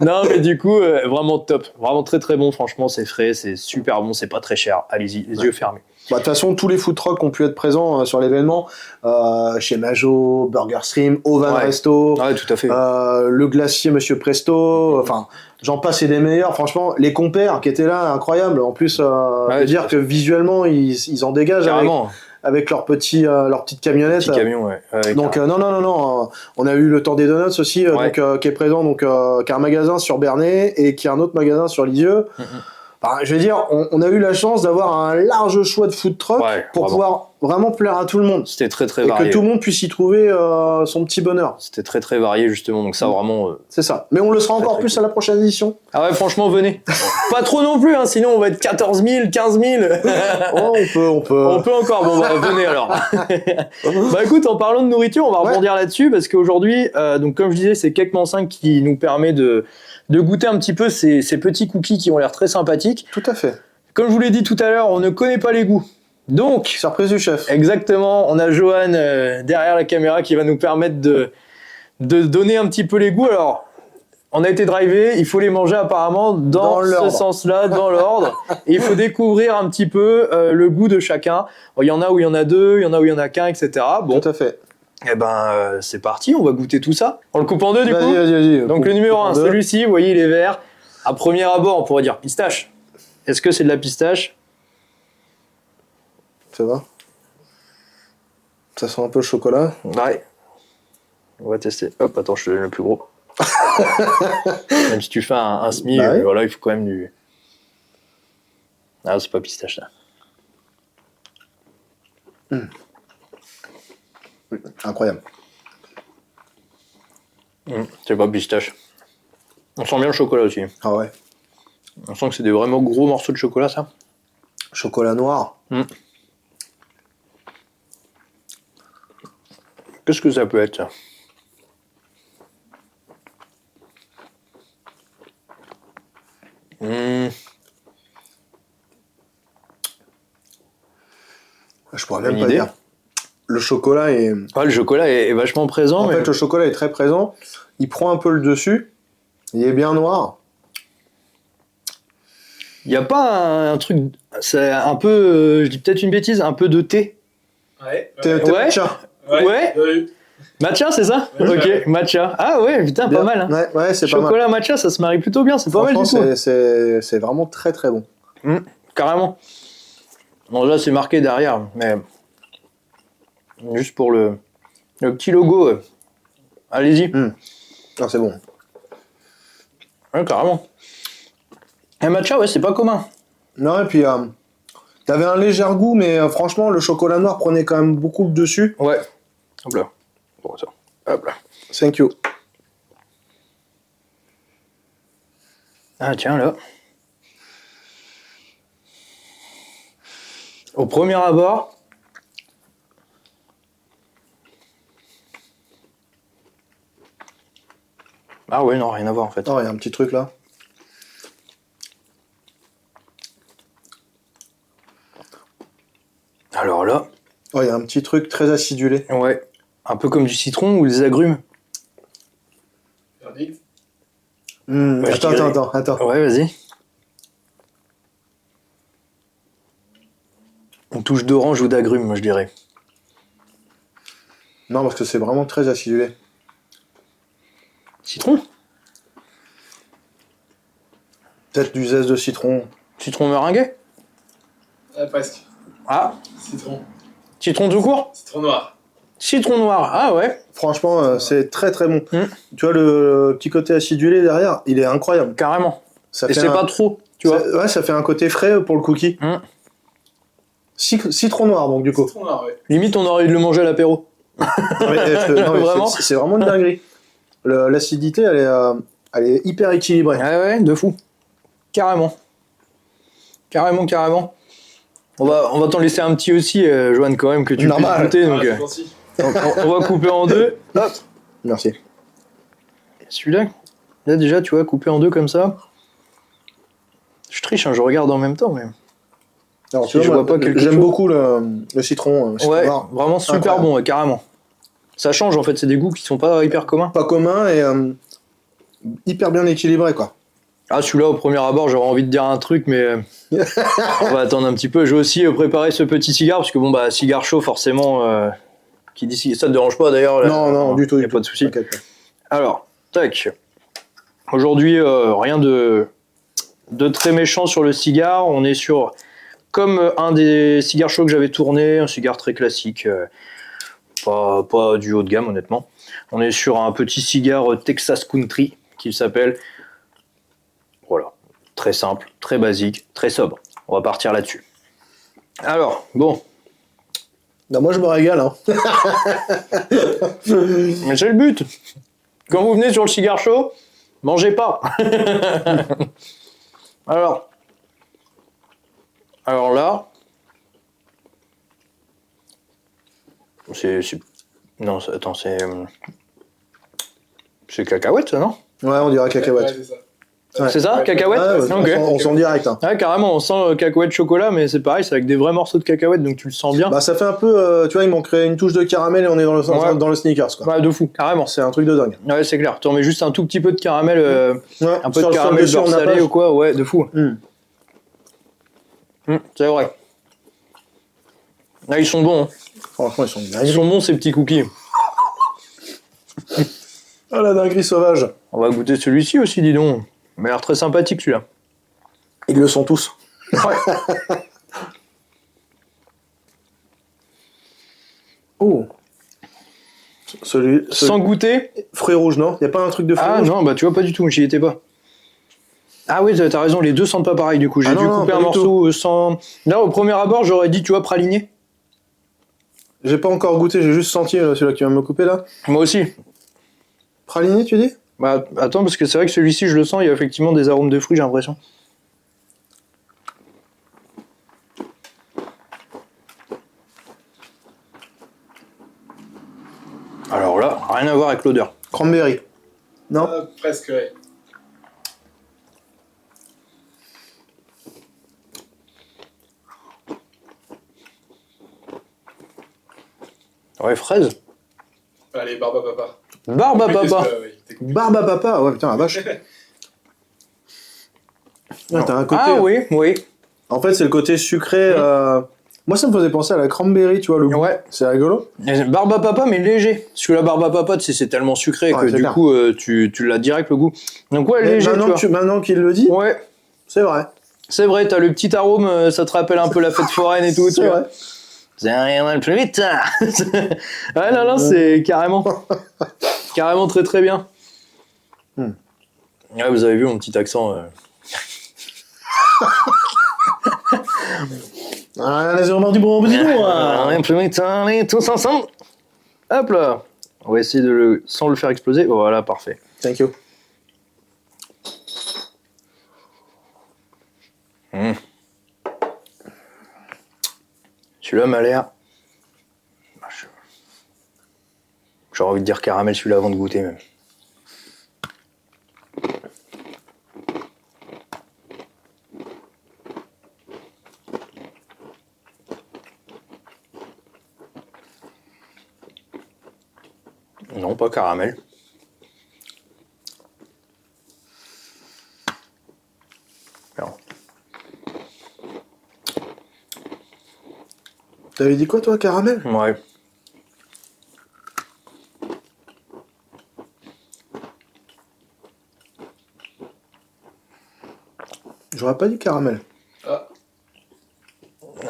Non, mais du coup, vraiment top. Vraiment très très bon, franchement, c'est frais, c'est super bon, c'est pas très cher. Allez-y, les yeux fermés. De toute façon, tous les food trucks ont pu être présents sur l'événement. Chez Majo, Burger Stream, Ovan Resto, tout à fait. le glacier Monsieur Presto, enfin, j'en passe et des meilleurs. Franchement, les compères qui étaient là, incroyables. En plus, dire que visuellement, ils en dégagent avec leur petite camionnette. Petit camion, ouais. Donc non. On a eu le temps des donuts aussi, qui est présent, qui a un magasin sur Bernay et qui a un autre magasin sur Lisieux. Je veux dire, on a eu la chance d'avoir un large choix de food truck pour pouvoir vraiment plaire à tout le monde. C'était très très varié. Et que tout le monde puisse y trouver son petit bonheur. C'était très très varié justement, donc ça vraiment... C'est ça. Mais on le sera encore plus à la prochaine édition. Ah ouais, franchement, venez. Pas trop non plus, hein, sinon on va être 14 000, 15 000. On peut. On peut encore, bon venez alors. Écoute, en parlant de nourriture, on va rebondir là-dessus, parce qu'aujourd'hui, donc comme je disais, c'est Kekman 5 qui nous permet de goûter un petit peu ces petits cookies qui ont l'air très sympathiques. Tout à fait. Comme je vous l'ai dit tout à l'heure, on ne connaît pas les goûts. Donc, surprise du chef. Exactement, on a Johan derrière la caméra qui va nous permettre de donner un petit peu les goûts. Alors, on a été drivé, il faut les manger apparemment dans ce sens-là, dans l'ordre. Et il faut découvrir un petit peu le goût de chacun. Il y en a où il y en a deux, il y en a où il y en a qu'un, etc. Bon. Tout à fait. Eh c'est parti, on va goûter tout ça. On le coupe en deux du coup. Vas-y. Donc le numéro 1, celui-ci, vous voyez, il est vert. À premier abord, on pourrait dire pistache. Est-ce que c'est de la pistache? Ça va. Ça sent un peu le chocolat. Ouais. On va tester. Hop, attends, je te donne le plus gros. Même si tu fais un semi, voilà, il faut quand même du... Ah, c'est pas pistache, là. Incroyable. C'est pas pistache. On sent bien le chocolat aussi. Ah ouais. On sent que c'est des vraiment gros morceaux de chocolat, ça. Chocolat noir. Qu'est-ce que ça peut être, ça? Je pourrais même Une pas idée. dire. Le chocolat est... Ouais, le chocolat est vachement présent. En mais... fait, le chocolat est très présent. Il prend un peu le dessus. Il est bien noir. Il n'y a pas un truc... C'est un peu... je dis peut-être une bêtise, un peu de thé. Ouais. T'es Ouais. matcha. Ouais. Ouais. Matcha, c'est ça? Ouais, Ok, ouais. matcha. Ah ouais, putain, Bien. pas mal. Hein. Ouais, c'est pas mal. Chocolat matcha, ça se marie plutôt bien, c'est pas mal du Franchement, tout. c'est vraiment très très bon. Carrément. Bon, là, c'est marqué derrière, mais... Juste pour le petit logo. Allez-y. Ah, c'est bon. Ouais, carrément. Un matcha, ouais, c'est pas commun. Non, et puis t'avais un léger goût, mais franchement, le chocolat noir prenait quand même beaucoup le dessus. Ouais. Hop là. Bon, ça. Hop là. Thank you. Ah, tiens, là. Au premier abord... Ah ouais, non, rien à voir, en fait. Oh, il y a un petit truc là. Alors là... Oh, il y a un petit truc très acidulé. Ouais. Un peu comme du citron ou des agrumes. Verdict. Ouais, je dirais- Attends. Ouais, vas-y. Une touche d'orange ou d'agrumes, moi je dirais. Non, parce que c'est vraiment très acidulé. Citron? Peut-être du zeste de citron. Citron meringué? Ah, presque. Ah, Citron. citron tout court? Citron noir. Citron noir, ah ouais, Franchement, c'est très très bon. Mm. Tu vois, le petit côté acidulé derrière, il est incroyable. carrément. Ça Et fait c'est un- pas trop, tu vois. Ouais, ça fait un côté frais pour le cookie. Mm. Citron noir, donc du coup. Citron noir, ouais. Limite, on aurait dû le manger à l'apéro. Non, mais Vraiment c'est vraiment une dinguerie. L'acidité, elle est hyper équilibrée. Ouais, de fou. Carrément. Carrément. On va t'en laisser un petit aussi, Joanne, quand même, que tu Normal. puisses goûter. Donc, Ah, je pense si. on va couper en deux. Hop. Merci. Celui-là, là déjà, tu vois, coupé en deux comme ça. Je triche, hein, je regarde en même temps, mais... Alors, Si je vois pas quelque j'aime chose. beaucoup le citron. Citron Ouais, noir. vraiment super Incroyable. bon, ouais, carrément. Ça change, en fait, c'est des goûts qui sont pas hyper communs. Pas commun et hyper bien équilibré, quoi. Ah, celui-là, au premier abord, j'aurais envie de dire un truc, mais on va attendre un petit peu. Je vais aussi préparer ce petit cigare, parce que bon, bah, cigare chaud, forcément, qui dit ça te dérange pas d'ailleurs? Là, Non, du tout. Y a pas de souci. T'inquiète pas. Alors, tac. Aujourd'hui, rien de très méchant sur le cigare. On est sur, comme un des cigares chauds que j'avais tourné, un cigare très classique, pas du haut de gamme, honnêtement. On est sur un petit cigare Texas Country qui s'appelle. Voilà, très simple, très basique, très sobre. On va partir là-dessus. Alors, bon, Non, moi, je me régale. Hein. mais c'est le but. Quand vous venez sur le cigare chaud, mangez pas. Alors là, non, attends, c'est cacahuète, ça, non? Ouais, on dirait cacahuète. Ouais, c'est ça. Ouais. C'est ça, Ouais, cacahuète? Ouais, Ok. on sent direct. Hein. Ouais, carrément, on sent cacahuète chocolat, mais c'est pareil, c'est avec des vrais morceaux de cacahuète, donc tu le sens bien. Bah, ça fait un peu, tu vois, il manquerait une touche de caramel et on est Ouais. dans le sneakers, quoi. Ouais, de fou, carrément. C'est un truc de dingue. Ouais, c'est clair. Tu en mets juste un tout petit peu de caramel, Ouais, un peu sur de le sol caramel dessus, beurre on n'a salé pas- ou quoi, ouais, de fou. Mm. C'est vrai. Là, ils sont bons. Hein. Franchement, ils sont Ils dingues. sont bons, ces petits cookies. Ah, la dinguerie sauvage. On va goûter celui-ci aussi, dis donc. Il m'a l'air très sympathique, celui-là. Ils le sont tous. Oh. Celui Sans goûter. fruits rouges, non? Y a pas un truc de fruits Ah rouges? non, bah tu vois, pas du tout, j'y étais pas. Ah oui, t'as raison, les deux sentent pas pareil, du coup. J'ai Ah dû non, couper pas un du morceau sans... Là, au premier abord, j'aurais dit, tu vois, praliné. J'ai pas encore goûté, j'ai juste senti celui-là qui va me couper là. Moi aussi. Praliné, tu dis? Bah, attends, parce que c'est vrai que celui-ci, je le sens, il y a effectivement des arômes de fruits, j'ai l'impression. Alors là, rien à voir avec l'odeur. Cranberry. Non? Presque, ouais. Ouais, fraise. Allez, barbe à papa. Barbe à Oui, papa. qu'est-ce que- oui, t'es coupé. Barbe à papa, ouais, putain, la vache. Ah, t'as un côté. Ah oui, oui. En fait, c'est le côté sucré. Moi, ça me faisait penser à la cranberry, tu vois, le goût. Ouais. C'est rigolo. Barbe à papa, mais léger. Parce que la barbe à papa, tu sais, c'est tellement sucré Ouais, que c'est du clair. coup, tu l'as direct le goût. Donc ouais, Mais léger, tu vois. maintenant qu'il le dit, Ouais, c'est vrai. c'est vrai, t'as le petit arôme, ça te rappelle un peu la fête foraine et tout, tu C'est vois. vrai. C'est rien de plus vite. Ouais, non, c'est carrément très très bien. Hmm. Ouais, vous avez vu mon petit accent. Ah, les hormones du bon petit nom, Rien de plus vite, allez, tous ensemble. Hop là. On va essayer sans le faire exploser. Voilà, parfait. Thank you. Celui-là m'a l'air. J'aurais envie de dire caramel celui-là avant de goûter même. Non, pas caramel. Non. T'avais dit quoi, toi, caramel? Ouais. J'aurais pas dit caramel. Ah.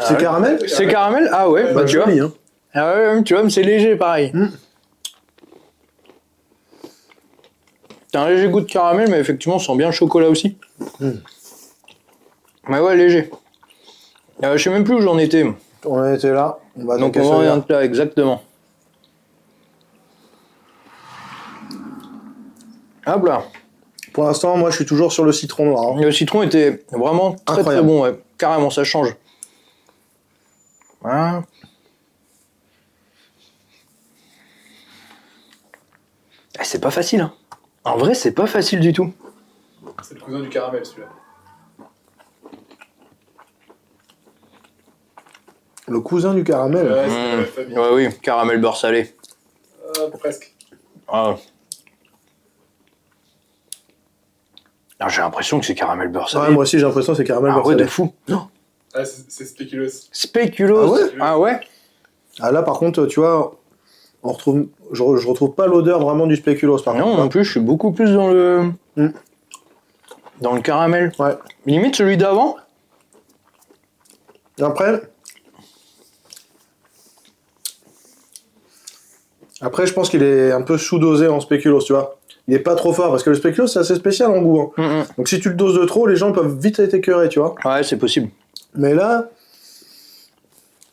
C'est ouais. caramel? C'est caramel? Ah ouais, bah tu vois. joli, hein. Ah ouais, tu vois, mais c'est léger pareil. T'as un léger goût de caramel, mais effectivement, on sent bien le chocolat aussi. Mais ouais, léger. Je sais même plus où j'en étais. On en était là. On va Donc attaquer on va celui-là. en être là, exactement. Hop là. Pour l'instant, moi, je suis toujours sur le citron noir. hein. Le citron était vraiment très Incroyable. très bon, ouais. Carrément, ça change. Voilà. Ah, c'est pas facile, hein. En vrai, c'est pas facile du tout. C'est le cousin du caramel, celui-là. Le cousin du caramel. Ouais, c'est la famille. Ouais, oui, caramel beurre salé. Presque. Ah. Ah, j'ai l'impression que c'est caramel beurre salé. Ouais, moi aussi, j'ai l'impression que c'est caramel Ah beurre ouais, salé. de fou. Ah, c'est spéculoos. Spéculoos. Ah ouais Ah ouais. Ah là, par contre, tu vois, je retrouve pas l'odeur vraiment du spéculoos, par Non, contre. non plus, je suis beaucoup plus dans le... Dans le caramel. Ouais. Limite celui d'avant. Après, je pense qu'il est un peu sous-dosé en spéculoos, tu vois. Il est pas trop fort, parce que le spéculoos, c'est assez spécial en goût. hein. Donc si tu le doses de trop, les gens peuvent vite être écœurés, tu vois. Ouais, c'est possible. Mais là...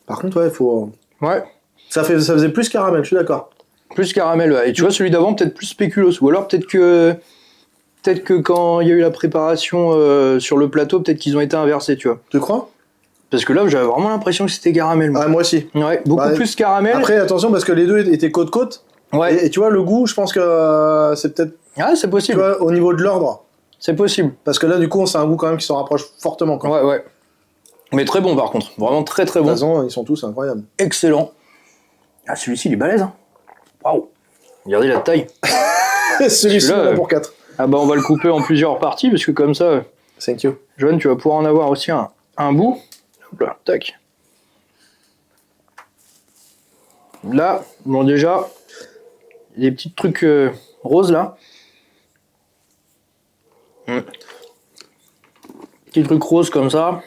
Par contre, ouais, faut... Ouais. Ça faisait plus caramel, je suis d'accord. Plus caramel, ouais. Et tu vois, celui d'avant, peut-être plus spéculoos. Ou alors, peut-être que quand il y a eu la préparation sur le plateau, peut-être qu'ils ont été inversés, tu vois. Tu crois? Parce que là, j'avais vraiment l'impression que c'était caramel. Moi. Ah, moi aussi. Ouais, beaucoup Ouais. plus caramel. Après, attention, parce que les deux étaient côte-côte. Ouais. Et tu vois, le goût, je pense que c'est peut-être, Ah, c'est tu possible. vois, au niveau de l'ordre. C'est possible. Parce que là, du coup, c'est un goût quand même qui s'en rapproche fortement. Quoi. Ouais, ouais. Mais très bon, par contre. Vraiment très, très De toute bon. façon, ils sont tous incroyables. Excellent. Ah, celui-ci, il est balèze. Hein. Waouh. Regardez la taille. Celui-ci, Celui-là, on l'a pour 4. Ah bah, on va le couper en plusieurs parties, parce que comme ça, Thank you. Joanne, tu vas pouvoir en avoir aussi un bout. Hop là, tac. Là, bon déjà, les petits trucs roses là. Petits trucs roses comme ça.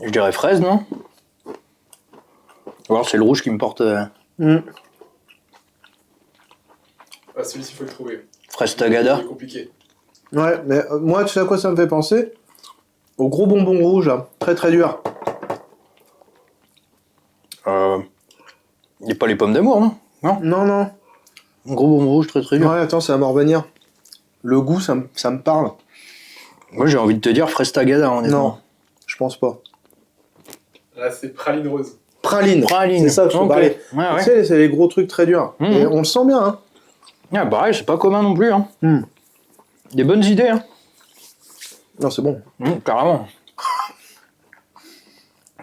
Je dirais fraise, non? Alors, c'est le rouge qui me porte Ah, celui-ci, il faut le trouver. fraise tagada. C'est compliqué. Ouais, mais moi, tu sais à quoi ça me fait penser? Au gros bonbon rouge, là. Très très dur. Il n'y a pas les pommes d'amour, non? Non. Non, non. Un gros bonbon rouge très très dur. Ouais, attends, ça va m'en revenir. Le goût, ça me parle. Moi, j'ai envie de te dire fraise tagada, honnêtement. Non, je pense pas. Là, c'est praline rose. Praline. Praline. C'est ça que je te Ok. parlais. Ouais, Tu ouais. sais, c'est les gros trucs très durs. Mhm. Et on le sent bien, hein. Ah, pareil, c'est pas commun non plus. Hein. Hmm. Des bonnes idées, hein. Non, c'est bon. Carrément.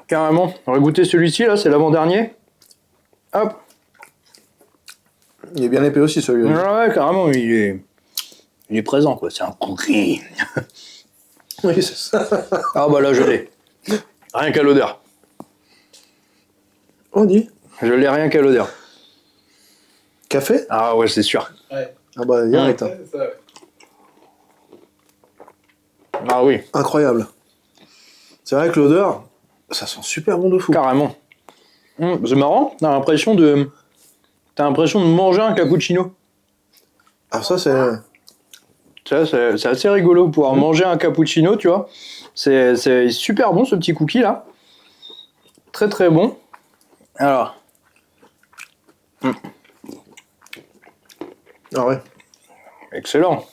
Carrément. On va goûter celui-ci, là, c'est l'avant-dernier. Hop. Il est bien épais aussi, celui-là. Ouais, carrément, il est présent, quoi. C'est un cookie. Oui, c'est ça. Ah, bah là, je l'ai. Rien qu'à l'odeur. On dit. Je l'ai rien qu'à l'odeur. Café? Ah, ouais, c'est sûr. Ouais. Ah bah, direct. Hein. Ouais, c'est ça, ouais. Ah oui, Incroyable. C'est vrai que l'odeur, ça sent super bon de fou. carrément. C'est marrant, t'as l'impression de manger un cappuccino. Ah, ça, c'est... Tu vois, c'est assez rigolo, pouvoir manger un cappuccino, tu vois. C'est super bon, ce petit cookie, là. Très, très bon. Alors, Ah ouais. excellent.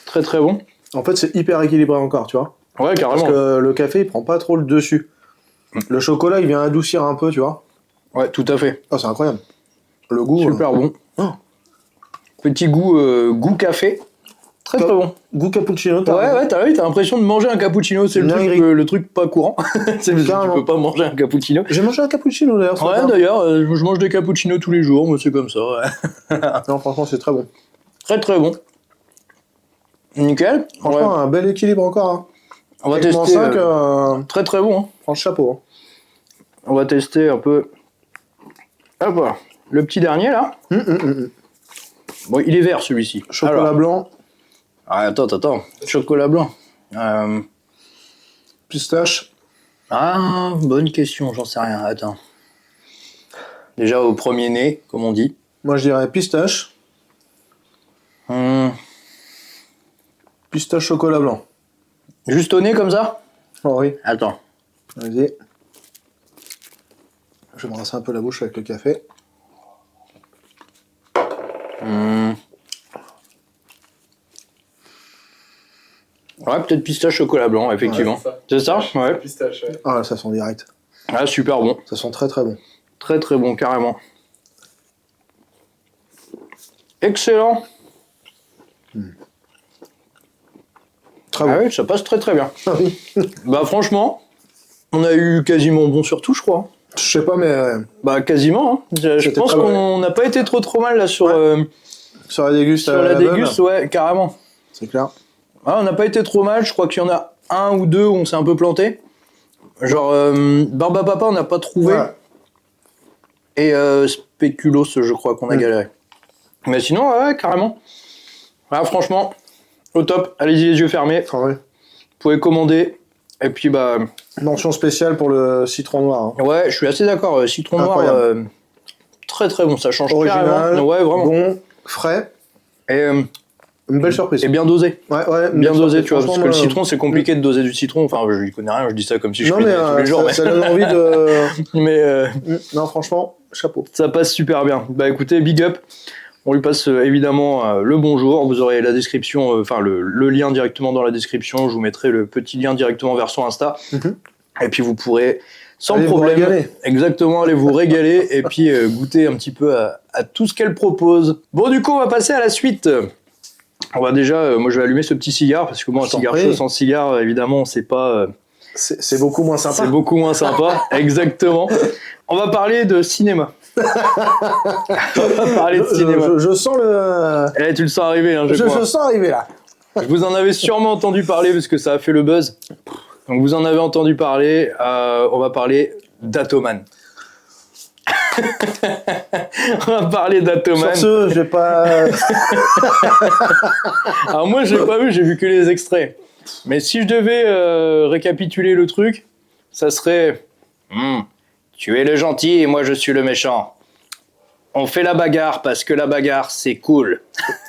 Très, très bon. En fait, c'est hyper équilibré encore, tu vois. Ouais, Parce carrément. que le café, il prend pas trop le dessus. Le chocolat, il vient adoucir un peu, tu vois. Ouais, tout à fait. Ah, c'est incroyable. Le goût... Super bon. Oh. Petit goût café. Très, très bon. Goût cappuccino, t'as Ouais, ouais, t'as l'impression de manger un cappuccino. C'est le truc pas courant. C'est parce que tu Carrément. peux pas manger un cappuccino. J'ai mangé un cappuccino, d'ailleurs. ce Ouais, matin. d'ailleurs, je mange des cappuccinos tous les jours, mais c'est comme ça. Ouais. Non, franchement, c'est très bon. Très, très bon. Nickel. Franchement, Ouais. un bel équilibre encore. Hein. On va Tellement tester. 5, Très, très bon. Hein. franchement, chapeau. Hein. On va tester un peu. Hop, voilà. Le petit dernier, là. Bon, il est vert, celui-ci. Chocolat Alors. blanc, Ah, attends. Chocolat blanc. pistache. Ah, bonne question, j'en sais rien. Attends. Déjà au premier nez, comme on dit. Moi, je dirais pistache. Pistache chocolat blanc. Juste au nez, comme ça? Oh oui. Attends. Vas-y. Je vais me rincer un peu la bouche avec le café. Ouais, peut-être pistache chocolat blanc, effectivement. Ouais, c'est ça? Ouais. Pistache, ouais. Ah, là, ça sent direct. Ah, super bon. Ça sent très très bon. Très très bon, carrément. Excellent. Très Ah bon. oui, ça passe très très bien. Ah oui. Bah franchement, on a eu quasiment bon sur tout, je crois. Je sais pas, mais Bah quasiment. Hein. Je C'était pense très bon. qu'on n'a pas été trop mal là sur, sur la déguste, sur la bonne, déguste, ouais, carrément. c'est clair. Ouais, on n'a pas été trop mal, je crois qu'il y en a un ou deux où on s'est un peu planté. Genre Barba Papa, on n'a pas trouvé. Ouais. Et Spéculoos, je crois qu'on a galéré. Mais sinon, ouais, carrément. Ah, franchement, au top. Allez-y les yeux fermés. Ah ouais. Vous pouvez commander. Et puis, bah, Mention spéciale pour le citron noir. Hein. ouais, je suis assez d'accord. Citron noir, Incroyable. très très bon. Ça change Original, carrément. Ouais, vraiment. bon, frais, Et une belle surprise. bien dosé. Ouais, une Bien belle dosé, surprise. tu vois. Parce que Franchement, le citron, c'est compliqué de doser du citron. Enfin, je n'y connais rien. Je dis ça comme si je non, cuisinais mais tous les jours. ça, Mais, ça donne envie de... mais Non, franchement, chapeau. ça passe super bien. Bah écoutez, big up. On lui passe évidemment le bonjour. Vous aurez la description, enfin le lien directement dans la description. Je vous mettrai le petit lien directement vers son Insta. Et puis vous pourrez sans Allez vous problème, régaler. exactement, aller vous régaler et puis goûter un petit peu à tout ce qu'elle propose. Bon, du coup, on va passer à la suite. On va déjà, moi je vais allumer ce petit cigare parce que moi un Je t'en cigare prie. chaud sans cigare, évidemment, c'est pas. C'est beaucoup moins sympa. C'est beaucoup moins sympa, exactement. On va parler de cinéma. On va parler de cinéma. Je sens le... Eh, tu le sens arriver, hein, je crois. Je sens arriver là. Vous en avez sûrement entendu parler parce que ça a fait le buzz. Donc vous en avez entendu parler. On va parler d'Atoman. On va parler d'Atoman. Sur ce, je vais pas... Alors moi, je l'ai pas vu, j'ai vu que les extraits. Mais si je devais récapituler le truc, ça serait... Tu es le gentil et moi je suis le méchant. On fait la bagarre parce que la bagarre c'est cool.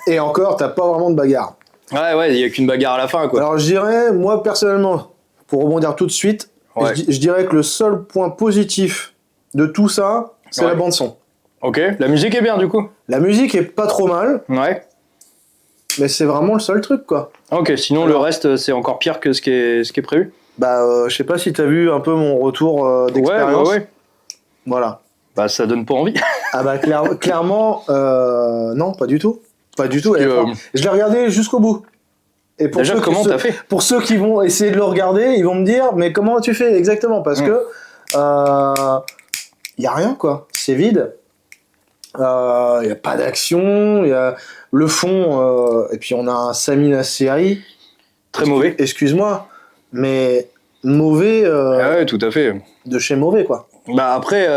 Et encore, t'as pas vraiment de bagarre. Ouais, il y a qu'une bagarre à la fin, quoi. Alors je dirais, moi personnellement, pour rebondir tout de suite, Ouais. je dirais que le seul point positif de tout ça, c'est Ouais. la bande son. Ok, la musique est bien du coup. La musique est pas trop mal, Ouais. mais c'est vraiment le seul truc, quoi. Ok, sinon Alors- le reste c'est encore pire que ce qui est prévu. Bah, je sais pas si t'as vu un peu mon retour d'expérience. Ouais. Voilà. Bah ça donne pas envie. Ah bah clairement, non, pas du tout. Pas du tout. Parce Et, que, je l'ai regardé jusqu'au bout. Et pour Déjà, ceux, comment t'as fait? pour ceux qui vont essayer de le regarder, ils vont me dire, mais comment tu fais exactement? Parce que y a rien, quoi. C'est vide. Y a pas d'action. Y a le fond. Et puis on a un Sami Nasseri. Très mauvais. Excuse-moi, mais mauvais Ah ouais, tout à fait. de chez mauvais, quoi. Bah après,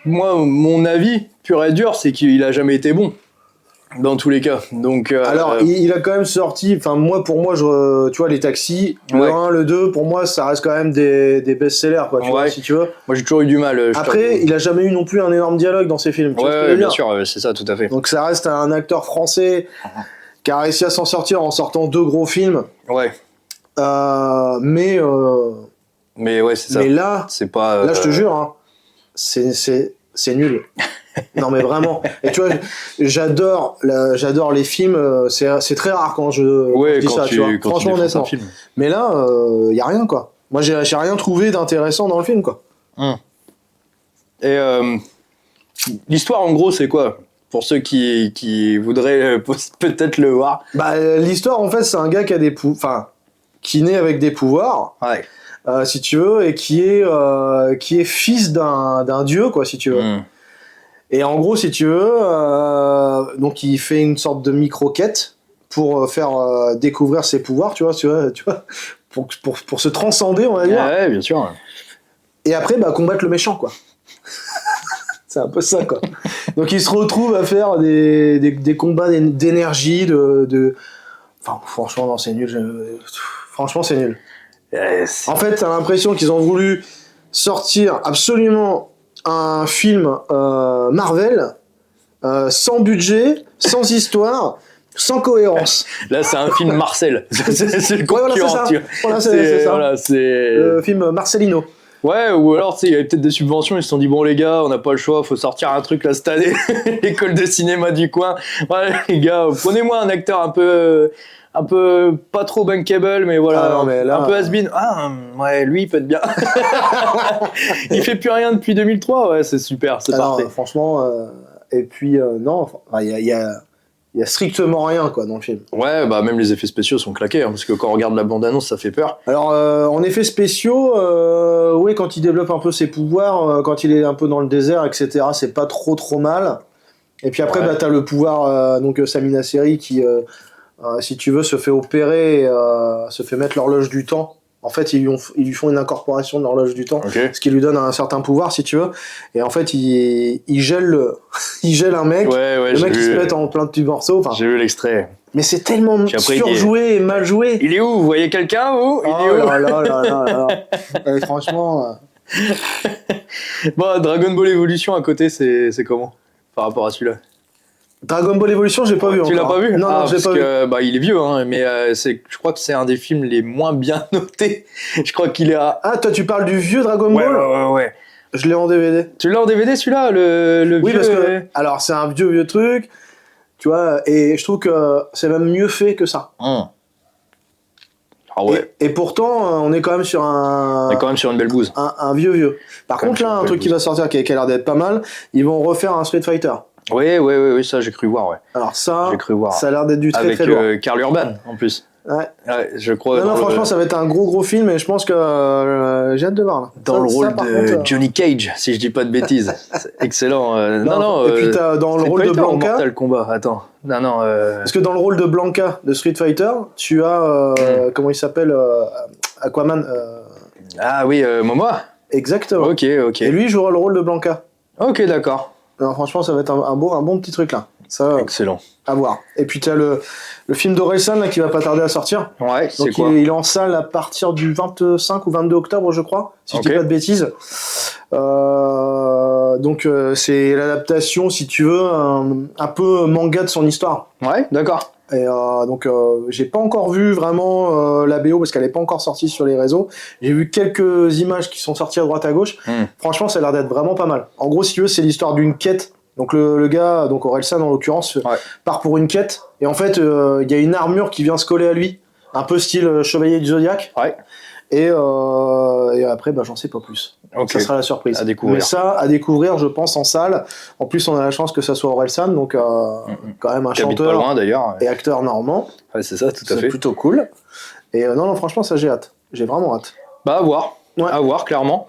moi, mon avis pur et dur, c'est qu'il a jamais été bon. Dans tous les cas. Donc, Alors, il a quand même sorti, enfin, pour moi, tu vois, les taxis, le Ouais. 1, le 2, pour moi, ça reste quand même des best-sellers, quoi, tu vois, Ouais. si tu veux. moi j'ai toujours eu du mal. je Après, t'avoue. il a jamais eu non plus un énorme dialogue dans ses films, tu vois ce que je Ouais, veux bien dire. sûr, c'est ça, tout à fait. Donc, ça reste un acteur français qui a réussi à s'en sortir en sortant 2 gros films, Ouais, mais mais c'est ça. là, C'est pas. je te jure, hein, c'est nul. Non mais vraiment. Et tu vois, j'adore les films. C'est très rare quand je Ouais, dis quand ça, tu, tu vois. quand Franchement, tu défonces un honnêtement. film. Mais là, y a rien, quoi. Moi, j'ai rien trouvé d'intéressant dans le film, quoi. Et l'histoire, en gros, c'est quoi? Pour ceux qui voudraient peut-être le voir. Bah, l'histoire, en fait, c'est un gars qui a qui naît avec des pouvoirs, Ouais. si tu veux, et qui est fils d'un dieu, quoi, si tu veux. Et en gros, si tu veux, donc il fait une sorte de micro-quête pour faire découvrir ses pouvoirs, tu vois, pour se transcender, on va dire. Ouais, bien sûr. Et après, bah, combattre le méchant, quoi. C'est un peu ça, quoi. Donc il se retrouve à faire des combats d'énergie, Enfin, franchement, non, c'est nul. Franchement, c'est nul. En fait, t'as l'impression qu'ils ont voulu sortir absolument un film Marvel sans budget, sans histoire, sans cohérence. Là, c'est un film Marcel. c'est le Ouais, voilà, c'est concurrent. ça. tu vois. Voilà, c'est ça. Voilà, c'est... Le film Marcelino. Ouais, ou alors, tu sais, il y avait peut-être des subventions, ils se sont dit, bon, les gars, on n'a pas le choix, faut sortir un truc là cette année. L'école de cinéma du coin. Ouais, les gars, prenez-moi un acteur un peu pas trop bankable, mais voilà, Ah non, mais là- un peu has-been. Ah, ouais, lui, il peut être bien. Il fait plus rien depuis 2003, ouais, c'est super, c'est Ah parfait. non, franchement, et puis, non, il y a strictement rien, quoi, dans le film. Ouais, bah même les effets spéciaux sont claqués, hein, parce que quand on regarde la bande-annonce, ça fait peur. Alors, en effets spéciaux, oui, quand il développe un peu ses pouvoirs, quand il est un peu dans le désert, etc., c'est pas trop mal. Et puis après, Ouais. bah, t'as le pouvoir, donc Sami Nasseri qui, si tu veux, se fait opérer, se fait mettre l'horloge du temps. En fait, ils lui font une incorporation de l'horloge du temps, Ok. ce qui lui donne un certain pouvoir, si tu veux. Et en fait, il gèle il gèle un mec. Ouais, Le mec j'ai il se vu, met en plein de petits morceaux. Enfin, j'ai vu l'extrait. mais c'est tellement Puis après, surjoué et mal joué. Il est où? Vous voyez quelqu'un, vous? Il est Oh où? là là là là là. Franchement, Bon, Dragon Ball Evolution à côté, c'est comment? Par rapport à celui-là. Dragon Ball Evolution, j'ai pas vu Tu l'as encore. pas vu? Non, non, j'ai parce pas vu. que, bah, il est vieux, hein, mais je crois que c'est un des films les moins bien notés. Je crois qu'il est à... Ah, toi, tu parles du vieux Dragon Ouais, Ball? ouais. Je l'ai en DVD. Tu l'as en DVD celui-là, le Oui, vieux... parce que, alors, c'est un vieux truc, tu vois, et je trouve que c'est même mieux fait que ça. Ah ouais, Et pourtant, on est quand même sur on est quand même sur une belle bouse. un vieux. Par Quand même contre, là, sur un une truc qui belle va sortir qui a l'air d'être pas mal, ils vont refaire un Street Fighter. Oui, ça j'ai cru voir, ouais. Alors ça, J'ai cru voir. ça a l'air d'être du très Avec très lourd. Karl Urban, en plus. Ouais. Ouais, je crois. Non, dans le- franchement, ça va être un gros film et je pense que j'ai hâte de voir. Là. Dans Ça- le ça, rôle par de contre, Johnny Cage, si je dis pas de bêtises. C'est excellent. Non, et puis t'as dans le Street rôle de Fighter ou Blanca, Mortal Kombat, attends. Non. parce que dans le rôle de Blanca de Street Fighter, tu as comment il s'appelle Aquaman. Ah oui, Momoa. Exactement. Ok. Et lui jouera le rôle de Blanca. Ok, d'accord. Alors franchement, ça va être un bon petit truc là. Ça, Excellent. à voir. Et puis t'as le film d'Orelsan là qui va pas tarder à sortir. Ouais, c'est Donc quoi il est en salle à partir du 25 ou 22 octobre, je crois, si je dis Ok. pas de bêtises. Donc c'est l'adaptation, si tu veux, un peu manga de son histoire. Ouais, d'accord. Et donc j'ai pas encore vu vraiment la BO parce qu'elle est pas encore sortie sur les réseaux. J'ai vu quelques images qui sont sorties à droite à gauche. Franchement, ça a l'air d'être vraiment pas mal. En gros, si tu veux, c'est l'histoire d'une quête. Donc le gars, donc Orelsan en l'occurrence, part pour une quête. Et en fait, il y a une armure qui vient se coller à lui, un peu style Chevalier du Zodiac. Ouais. Et après, j'en sais pas plus. Ok. Ça sera la surprise. À découvrir. Mais ça, à découvrir, je pense, en salle. En plus, on a la chance que ça soit Orelsan, donc quand même un Qui habite pas chanteur loin d'ailleurs. et acteur normand. Ouais, c'est ça, tout à C'est fait. plutôt cool. Et non, franchement, ça, j'ai hâte. J'ai vraiment hâte. Bah, à voir. Ouais. À voir, clairement.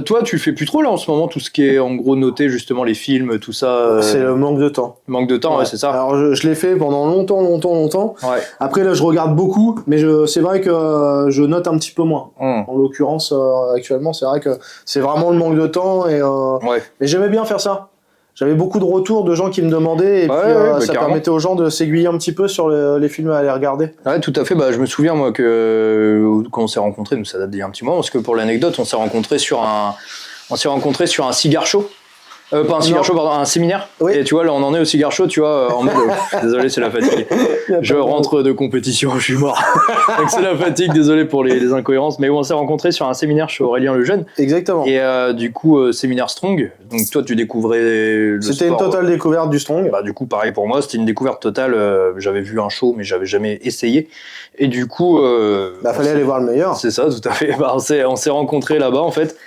Toi, tu fais plus trop là en ce moment tout ce qui est en gros noté, justement les films, tout ça. C'est le manque de temps. Manque de temps, ouais, c'est ça. Alors, je l'ai fait pendant longtemps. Ouais. Après, là, je regarde beaucoup, mais c'est vrai que je note un petit peu moins. En l'occurrence, actuellement, c'est vrai que c'est vraiment le manque de temps. Ouais. Mais j'aimais bien faire ça. J'avais beaucoup de retours de gens qui me demandaient, et puis ça carrément. permettait aux gens de s'aiguiller un petit peu sur les films à aller regarder. Ouais, tout à fait. Bah, je me souviens, moi, que quand on s'est rencontrés, nous, ça date d'il y a un petit moment, parce que pour l'anecdote, on s'est rencontrés sur un cigar show. Pas un cigar show, pardon, un séminaire. Oui. Et tu vois, là, on en est au cigar show, tu vois, en mode, désolé, c'est la fatigue. Je rentre de compétition, je suis mort. Donc c'est la fatigue, désolé pour les incohérences. Mais on s'est rencontrés sur un séminaire chez Aurélien Lejeune. Exactement. Et du coup, séminaire Strong. Donc toi, tu découvrait le C'était sport. une totale découverte du Strong. Bah, du coup, pareil pour moi, c'était une découverte totale. J'avais vu un show, mais j'avais jamais essayé. Et du coup... Fallait aller voir le meilleur. C'est ça, tout à fait. Bah, on s'est rencontrés là-bas, en fait.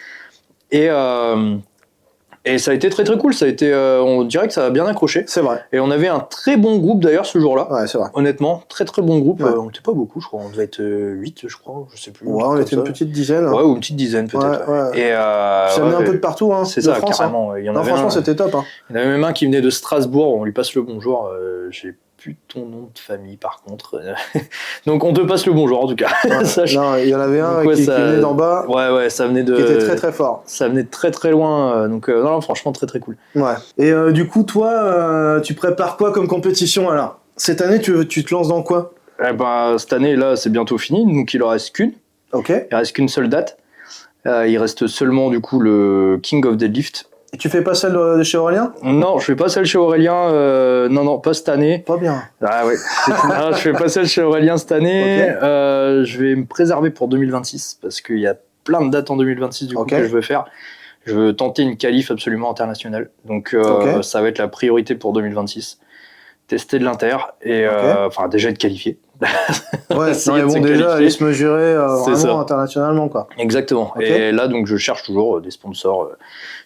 Et ça a été très très cool. Ça a été, on dirait que ça a bien accroché. C'est vrai. Et on avait un très bon groupe d'ailleurs ce jour-là. Ouais, c'est vrai. Honnêtement, très très bon groupe. Ouais. On n'était pas beaucoup, je crois. On devait être 8, je crois. Je sais plus. Ouais, on était une petite dizaine. Ouais, ou une petite dizaine peut-être. Ouais. Et Ça venait un peu de partout, hein. c'est de ça, France, carrément. hein. Il y en Non, avait franchement, un. c'était top. Hein. Il y en avait même un qui venait de Strasbourg. On lui passe le bonjour. J'ai plus ton nom de famille par contre. Donc on te passe le bonjour en tout cas. Ouais. Sache. Non, il y en avait un Donc, ouais, qui ça- venait d'en bas, Ouais, ça venait de. qui était très très fort. Ça venait de très très loin. Donc non, franchement, très très cool. Ouais. Et du coup, toi, tu prépares quoi comme compétition alors? Cette année, tu te lances dans quoi? Eh ben, cette année là, c'est bientôt fini. Donc il en reste qu'une. Ok. Il reste qu'une seule date. Il reste seulement du coup le King of Deadlift. Et tu fais pas celle de chez Aurélien? Non, je fais pas celle chez Aurélien. Non, pas cette année. Pas bien. Ah ouais. Non, je fais pas celle chez Aurélien cette année. Ok. Je vais me préserver pour 2026 parce qu'il y a plein de dates en 2026 du coup Ok. que je veux faire. Je veux tenter une qualif absolument internationale. Donc Ok. ça va être la priorité pour 2026. Tester de l'inter et enfin déjà être qualifié. Ouais, Essayer non, mais de se bon, déjà, qualifier. aller se mesurer C'est vraiment ça. internationalement, quoi. Exactement. Ok. Et là, donc, je cherche toujours des sponsors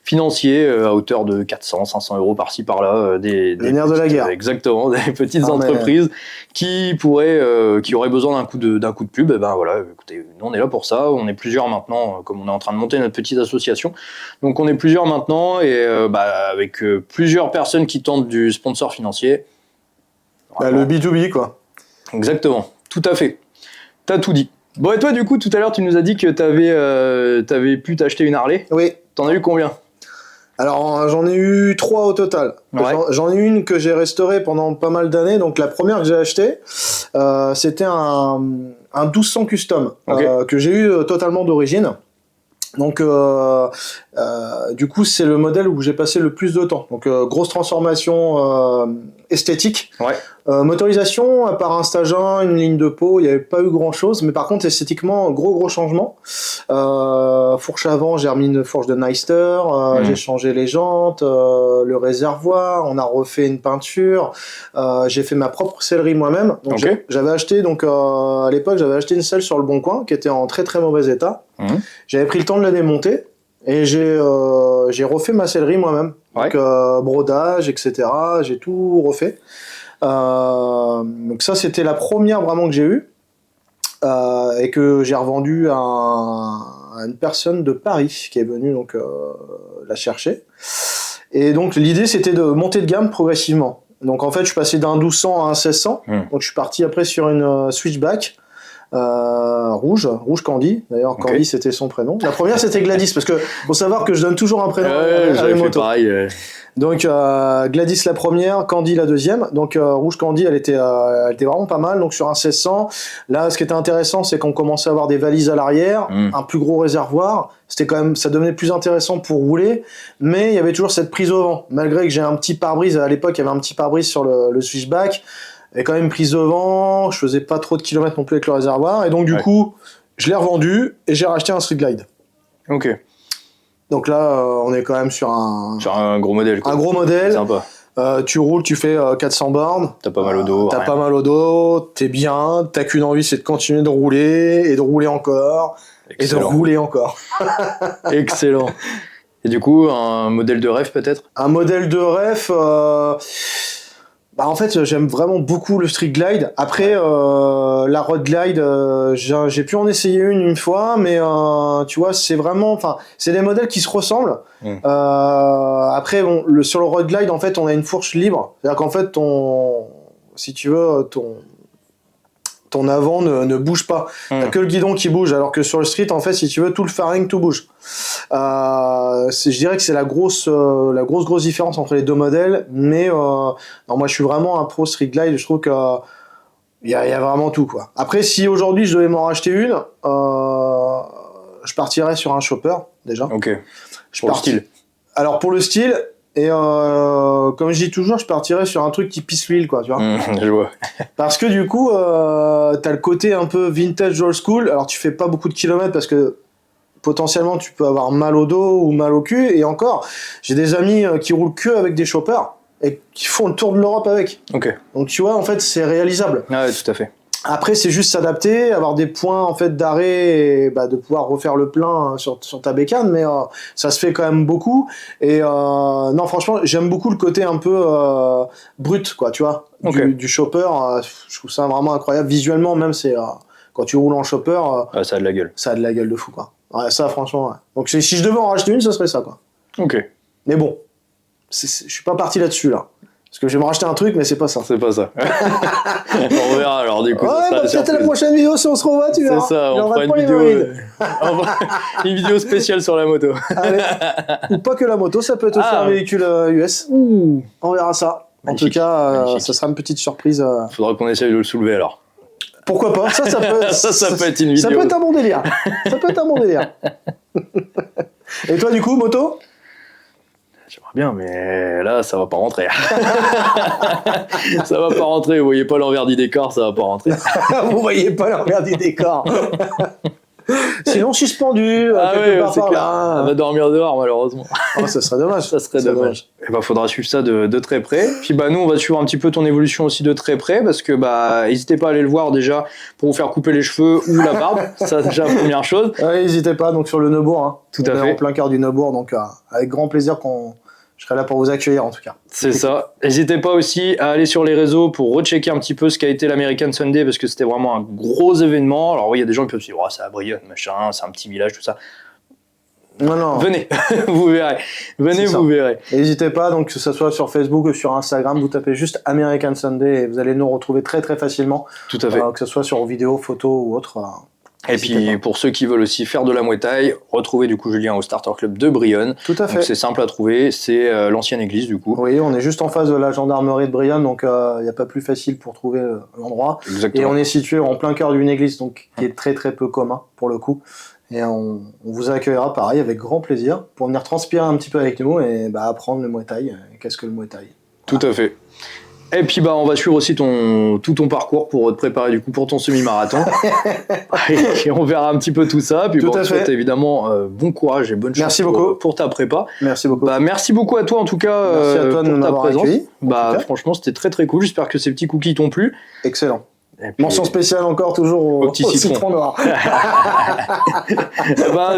financiers à hauteur de 400, 500 euros par-ci, par-là. Des nerfs de la petites- guerre. Exactement. Des petites Ah, mais- entreprises qui auraient besoin d'un coup de pub. Et ben voilà, écoutez, nous, on est là pour ça. On est plusieurs maintenant, comme on est en train de monter notre petite association. Donc, on est plusieurs maintenant et avec plusieurs personnes qui tentent du sponsor financier. Bah, le B2B, quoi. Exactement, tout à fait. T'as tout dit. Bon, et toi, du coup, tout à l'heure, tu nous as dit que t'avais pu t'acheter une Harley. Oui. T'en as eu combien? Alors, j'en ai eu 3 au total. Ouais. J'en ai eu une que j'ai restaurée pendant pas mal d'années. Donc, la première que j'ai achetée, c'était un 1200 custom Ok. que j'ai eu totalement d'origine. Donc, du coup, c'est le modèle où j'ai passé le plus de temps. Donc, grosse transformation esthétique. Ouais. Motorisation, à part un stage 1, une ligne de peau, il n'y avait pas eu grand-chose. Mais par contre, esthétiquement, gros changement. Fourche avant, j'ai remis une fourche de Neister. J'ai changé les jantes, le réservoir. On a refait une peinture. J'ai fait ma propre sellerie moi-même. Donc, Ok. j'avais acheté, donc, à l'époque, j'avais acheté une selle sur le Bon Coin qui était en très très mauvais état. J'avais pris le temps de la démonter et j'ai refait ma sellerie moi-même. Ouais. Donc brodage, etc. J'ai tout refait. Donc ça, c'était la première vraiment que j'ai eue et que j'ai revendue à une personne de Paris qui est venue donc la chercher. Et donc l'idée, c'était de monter de gamme progressivement. Donc en fait, je suis passé d'un 1200 à un 1600. Donc je suis parti après sur une switchback. Rouge Candy. D'ailleurs, Ok. Candy, c'était son prénom. La première, c'était Gladys, parce que faut savoir que je donne toujours un prénom Ouais, à j'avais mes fait motos. pareil. Donc Gladys la première, Candy la deuxième. Donc Rouge Candy, elle était vraiment pas mal. Donc sur un 1600, là, ce qui était intéressant, c'est qu'on commençait à avoir des valises à l'arrière, un plus gros réservoir. C'était quand même, ça devenait plus intéressant pour rouler, mais il y avait toujours cette prise au vent. Malgré que j'ai un petit pare-brise, à l'époque, il y avait un petit pare-brise sur le switchback. Il y avait quand même une prise de vent. Je faisais pas trop de kilomètres non plus avec le réservoir, et donc du coup, je l'ai revendu et j'ai racheté un Street Glide. Ok. Donc là, on est quand même sur un gros modèle. Quoi. Un gros modèle. Sympa. Tu roules, tu fais 400 bornes. T'as pas mal au dos. T'as pas mal au dos, t'es bien, t'as qu'une envie, c'est de continuer de rouler, et de rouler encore, Excellent. et de rouler encore. Excellent. Et du coup, un modèle de rêve peut-être? Un modèle de ref, en fait, j'aime vraiment beaucoup le Street Glide. Après, la Road Glide, j'ai pu en essayer une fois, mais tu vois, c'est vraiment, enfin, c'est des modèles qui se ressemblent. Après, bon, sur le Road Glide, en fait, on a une fourche libre. C'est-à-dire qu'en fait, si tu veux, ton avant ne bouge pas. T'as que le guidon qui bouge, alors que sur le street, en fait, si tu veux, tout le fairing, tout bouge. Je dirais que c'est la grosse différence entre les deux modèles, mais non, moi je suis vraiment un pro Street Glide, je trouve que il y a vraiment tout, quoi. Après, si aujourd'hui je devais m'en racheter une, je partirais sur un chopper, déjà. Ok. Pour le style. Alors pour le style, et comme je dis toujours, je partirais sur un truc qui pisse l'huile, quoi, tu vois. Je vois. Parce que du coup, t'as le côté un peu vintage old school. Alors tu fais pas beaucoup de kilomètres parce que potentiellement tu peux avoir mal au dos ou mal au cul. Et encore, j'ai des amis qui roulent que avec des choppers et qui font le tour de l'Europe avec. Ok. Donc tu vois, en fait, c'est réalisable. Ah ouais, tout à fait. Après, c'est juste s'adapter, avoir des points en fait d'arrêt et de pouvoir refaire le plein sur ta bécane, mais ça se fait quand même beaucoup. Et non, franchement, j'aime beaucoup le côté un peu brut, quoi, tu vois, du chopper. Je trouve ça vraiment incroyable visuellement, même quand tu roules en chopper. Ça a de la gueule. Ça a de la gueule de fou, quoi. Ouais, ça, franchement. Ouais. Donc si je devais en racheter une, ce serait ça, quoi. Ok. Mais bon, je suis pas parti là-dessus là. Parce que je vais me racheter un truc, mais c'est pas ça. C'est pas ça. On verra alors du coup. Ouais, peut-être la prochaine vidéo si on se revoit, tu verras. C'est ça, on fera une vidéo spéciale sur la moto. Allez. Ou pas que la moto, ça peut être aussi un véhicule US. On verra ça. Magnifique. En tout cas, Magnifique. ça sera une petite surprise. Faudra qu'on essaye de le soulever alors. Pourquoi pas? Ça peut. ça peut être une vidéo. Ça peut être un bon délire. Ça peut être un bon délire. Et toi, du coup, moto? J'aimerais bien, mais là, ça va pas rentrer. Ça va pas rentrer. Vous voyez pas l'envers du décor, ça va pas rentrer. Vous voyez pas l'envers du décor. Sinon, suspendu, quelque part par là. On va dormir dehors, malheureusement. Oh, ça serait dommage. Ça serait dommage. Et faudra suivre ça de très près. Puis nous, on va suivre un petit peu ton évolution aussi de très près, parce que n'hésitez pas à aller le voir déjà pour vous faire couper les cheveux ou la barbe. Ça, déjà, première chose. Ouais, n'hésitez pas, donc sur le Neubourg. Hein. Tout à fait. En plein cœur du Neubourg, donc avec grand plaisir je serai là pour vous accueillir en tout cas. C'est ça. N'hésitez pas aussi à aller sur les réseaux pour rechecker un petit peu ce qu'a été l'American Sunday, parce que c'était vraiment un gros événement. Alors oui, il y a des gens qui peuvent se dire « Oh, c'est à Brionne, machin, c'est un petit village, tout ça ». Non. Venez, vous verrez. Venez, vous verrez. N'hésitez pas, donc que ce soit sur Facebook ou sur Instagram, vous tapez juste American Sunday et vous allez nous retrouver très très facilement. Tout à fait. Que ce soit sur vidéo, photo ou autre. Et puis pour ceux qui veulent aussi faire de la Muay Thai, retrouvez du coup Julien au Starter Club de Brionne. Tout à fait. Donc c'est simple à trouver, c'est l'ancienne église du coup. Oui, on est juste en face de la gendarmerie de Brionne, donc il n'y a pas plus facile pour trouver l'endroit. Exactement. Et on est situé en plein cœur d'une église, donc qui est très très peu commun pour le coup. Et on vous accueillera pareil avec grand plaisir pour venir transpirer un petit peu avec nous et apprendre le Muay Thai. Qu'est-ce que le Muay Thai? Tout à fait. Et puis on va suivre aussi tout ton parcours pour te préparer du coup pour ton semi-marathon. Et on verra un petit peu tout ça. Puis on te souhaite évidemment bon courage et bonne chance pour ta prépa. Merci beaucoup. Merci beaucoup à toi en tout cas merci à toi pour de ta présence. Accueilli, franchement c'était très très cool. J'espère que ces petits cookies t'ont plu. Excellent. Mention spéciale encore toujours au petit citron noir.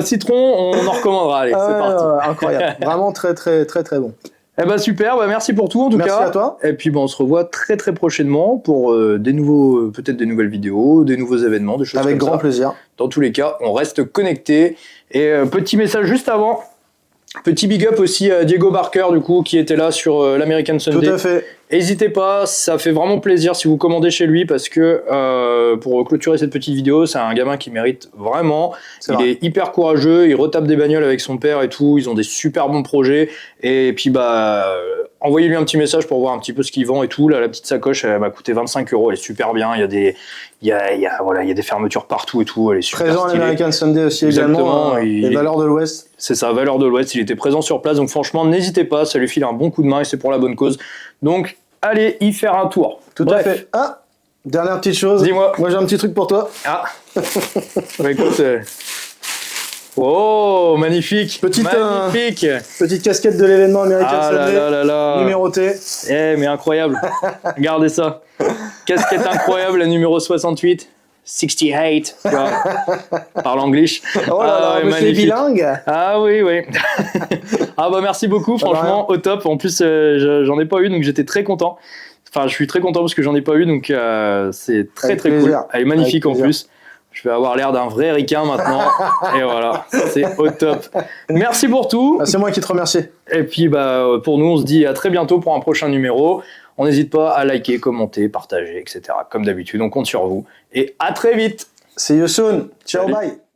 Citron, on en recommandera. Allez, c'est parti. Incroyable. Vraiment très très très très bon. Super, merci pour tout en tout cas. Merci à toi. Et puis on se revoit très très prochainement pour peut-être des nouvelles vidéos, des nouveaux événements, des choses comme ça. Avec grand plaisir. Dans tous les cas, on reste connectés. Et petit message juste avant, petit big up aussi à Diego Barker du coup qui était là sur l'American Sunday. Tout à fait. N'hésitez pas, ça fait vraiment plaisir si vous commandez chez lui parce que pour clôturer cette petite vidéo, c'est un gamin qui mérite vraiment. Il est hyper courageux, il retape des bagnoles avec son père et tout, ils ont des super bons projets. Et puis envoyez-lui un petit message pour voir un petit peu ce qu'il vend et tout. Là, la petite sacoche, elle m'a coûté 25 €, elle est super bien. Il y a des fermetures partout et tout, elle est super Présent à stylée. l'American Sunday aussi Exactement, également, les valeurs de l'Ouest. C'est ça, Valeurs de l'Ouest, il était présent sur place, donc franchement, n'hésitez pas, ça lui file un bon coup de main et c'est pour la bonne cause. Donc, allez y faire un tour. Tout Bref. à fait. Ah, dernière petite chose. Dis-moi. Moi, j'ai un petit truc pour toi. Ah bah, écoute, oh, magnifique. Magnifique. Petite casquette de l'événement American Ah là Sunday, là là là. numérotée. Eh, mais incroyable. Regardez ça. Casquette incroyable, la numéro 68. 68, tu vois. Parle anglais. Oh là là, ouais, monsieur est magnifique. bilingue. Ah oui, oui. Ah bah merci beaucoup, franchement, au top. En plus, j'en ai pas eu, donc j'étais très content. Enfin, je suis très content parce que j'en ai pas eu, donc c'est très Avec très plaisir. cool. Elle est magnifique en Avec plus. Je vais avoir l'air d'un vrai ricain maintenant. Et voilà, c'est au top. Merci pour tout. Ah, c'est moi qui te remercie. Et puis pour nous, on se dit à très bientôt pour un prochain numéro. On n'hésite pas à liker, commenter, partager, etc. Comme d'habitude, on compte sur vous. Et à très vite. See you soon. Ciao, Salut. bye.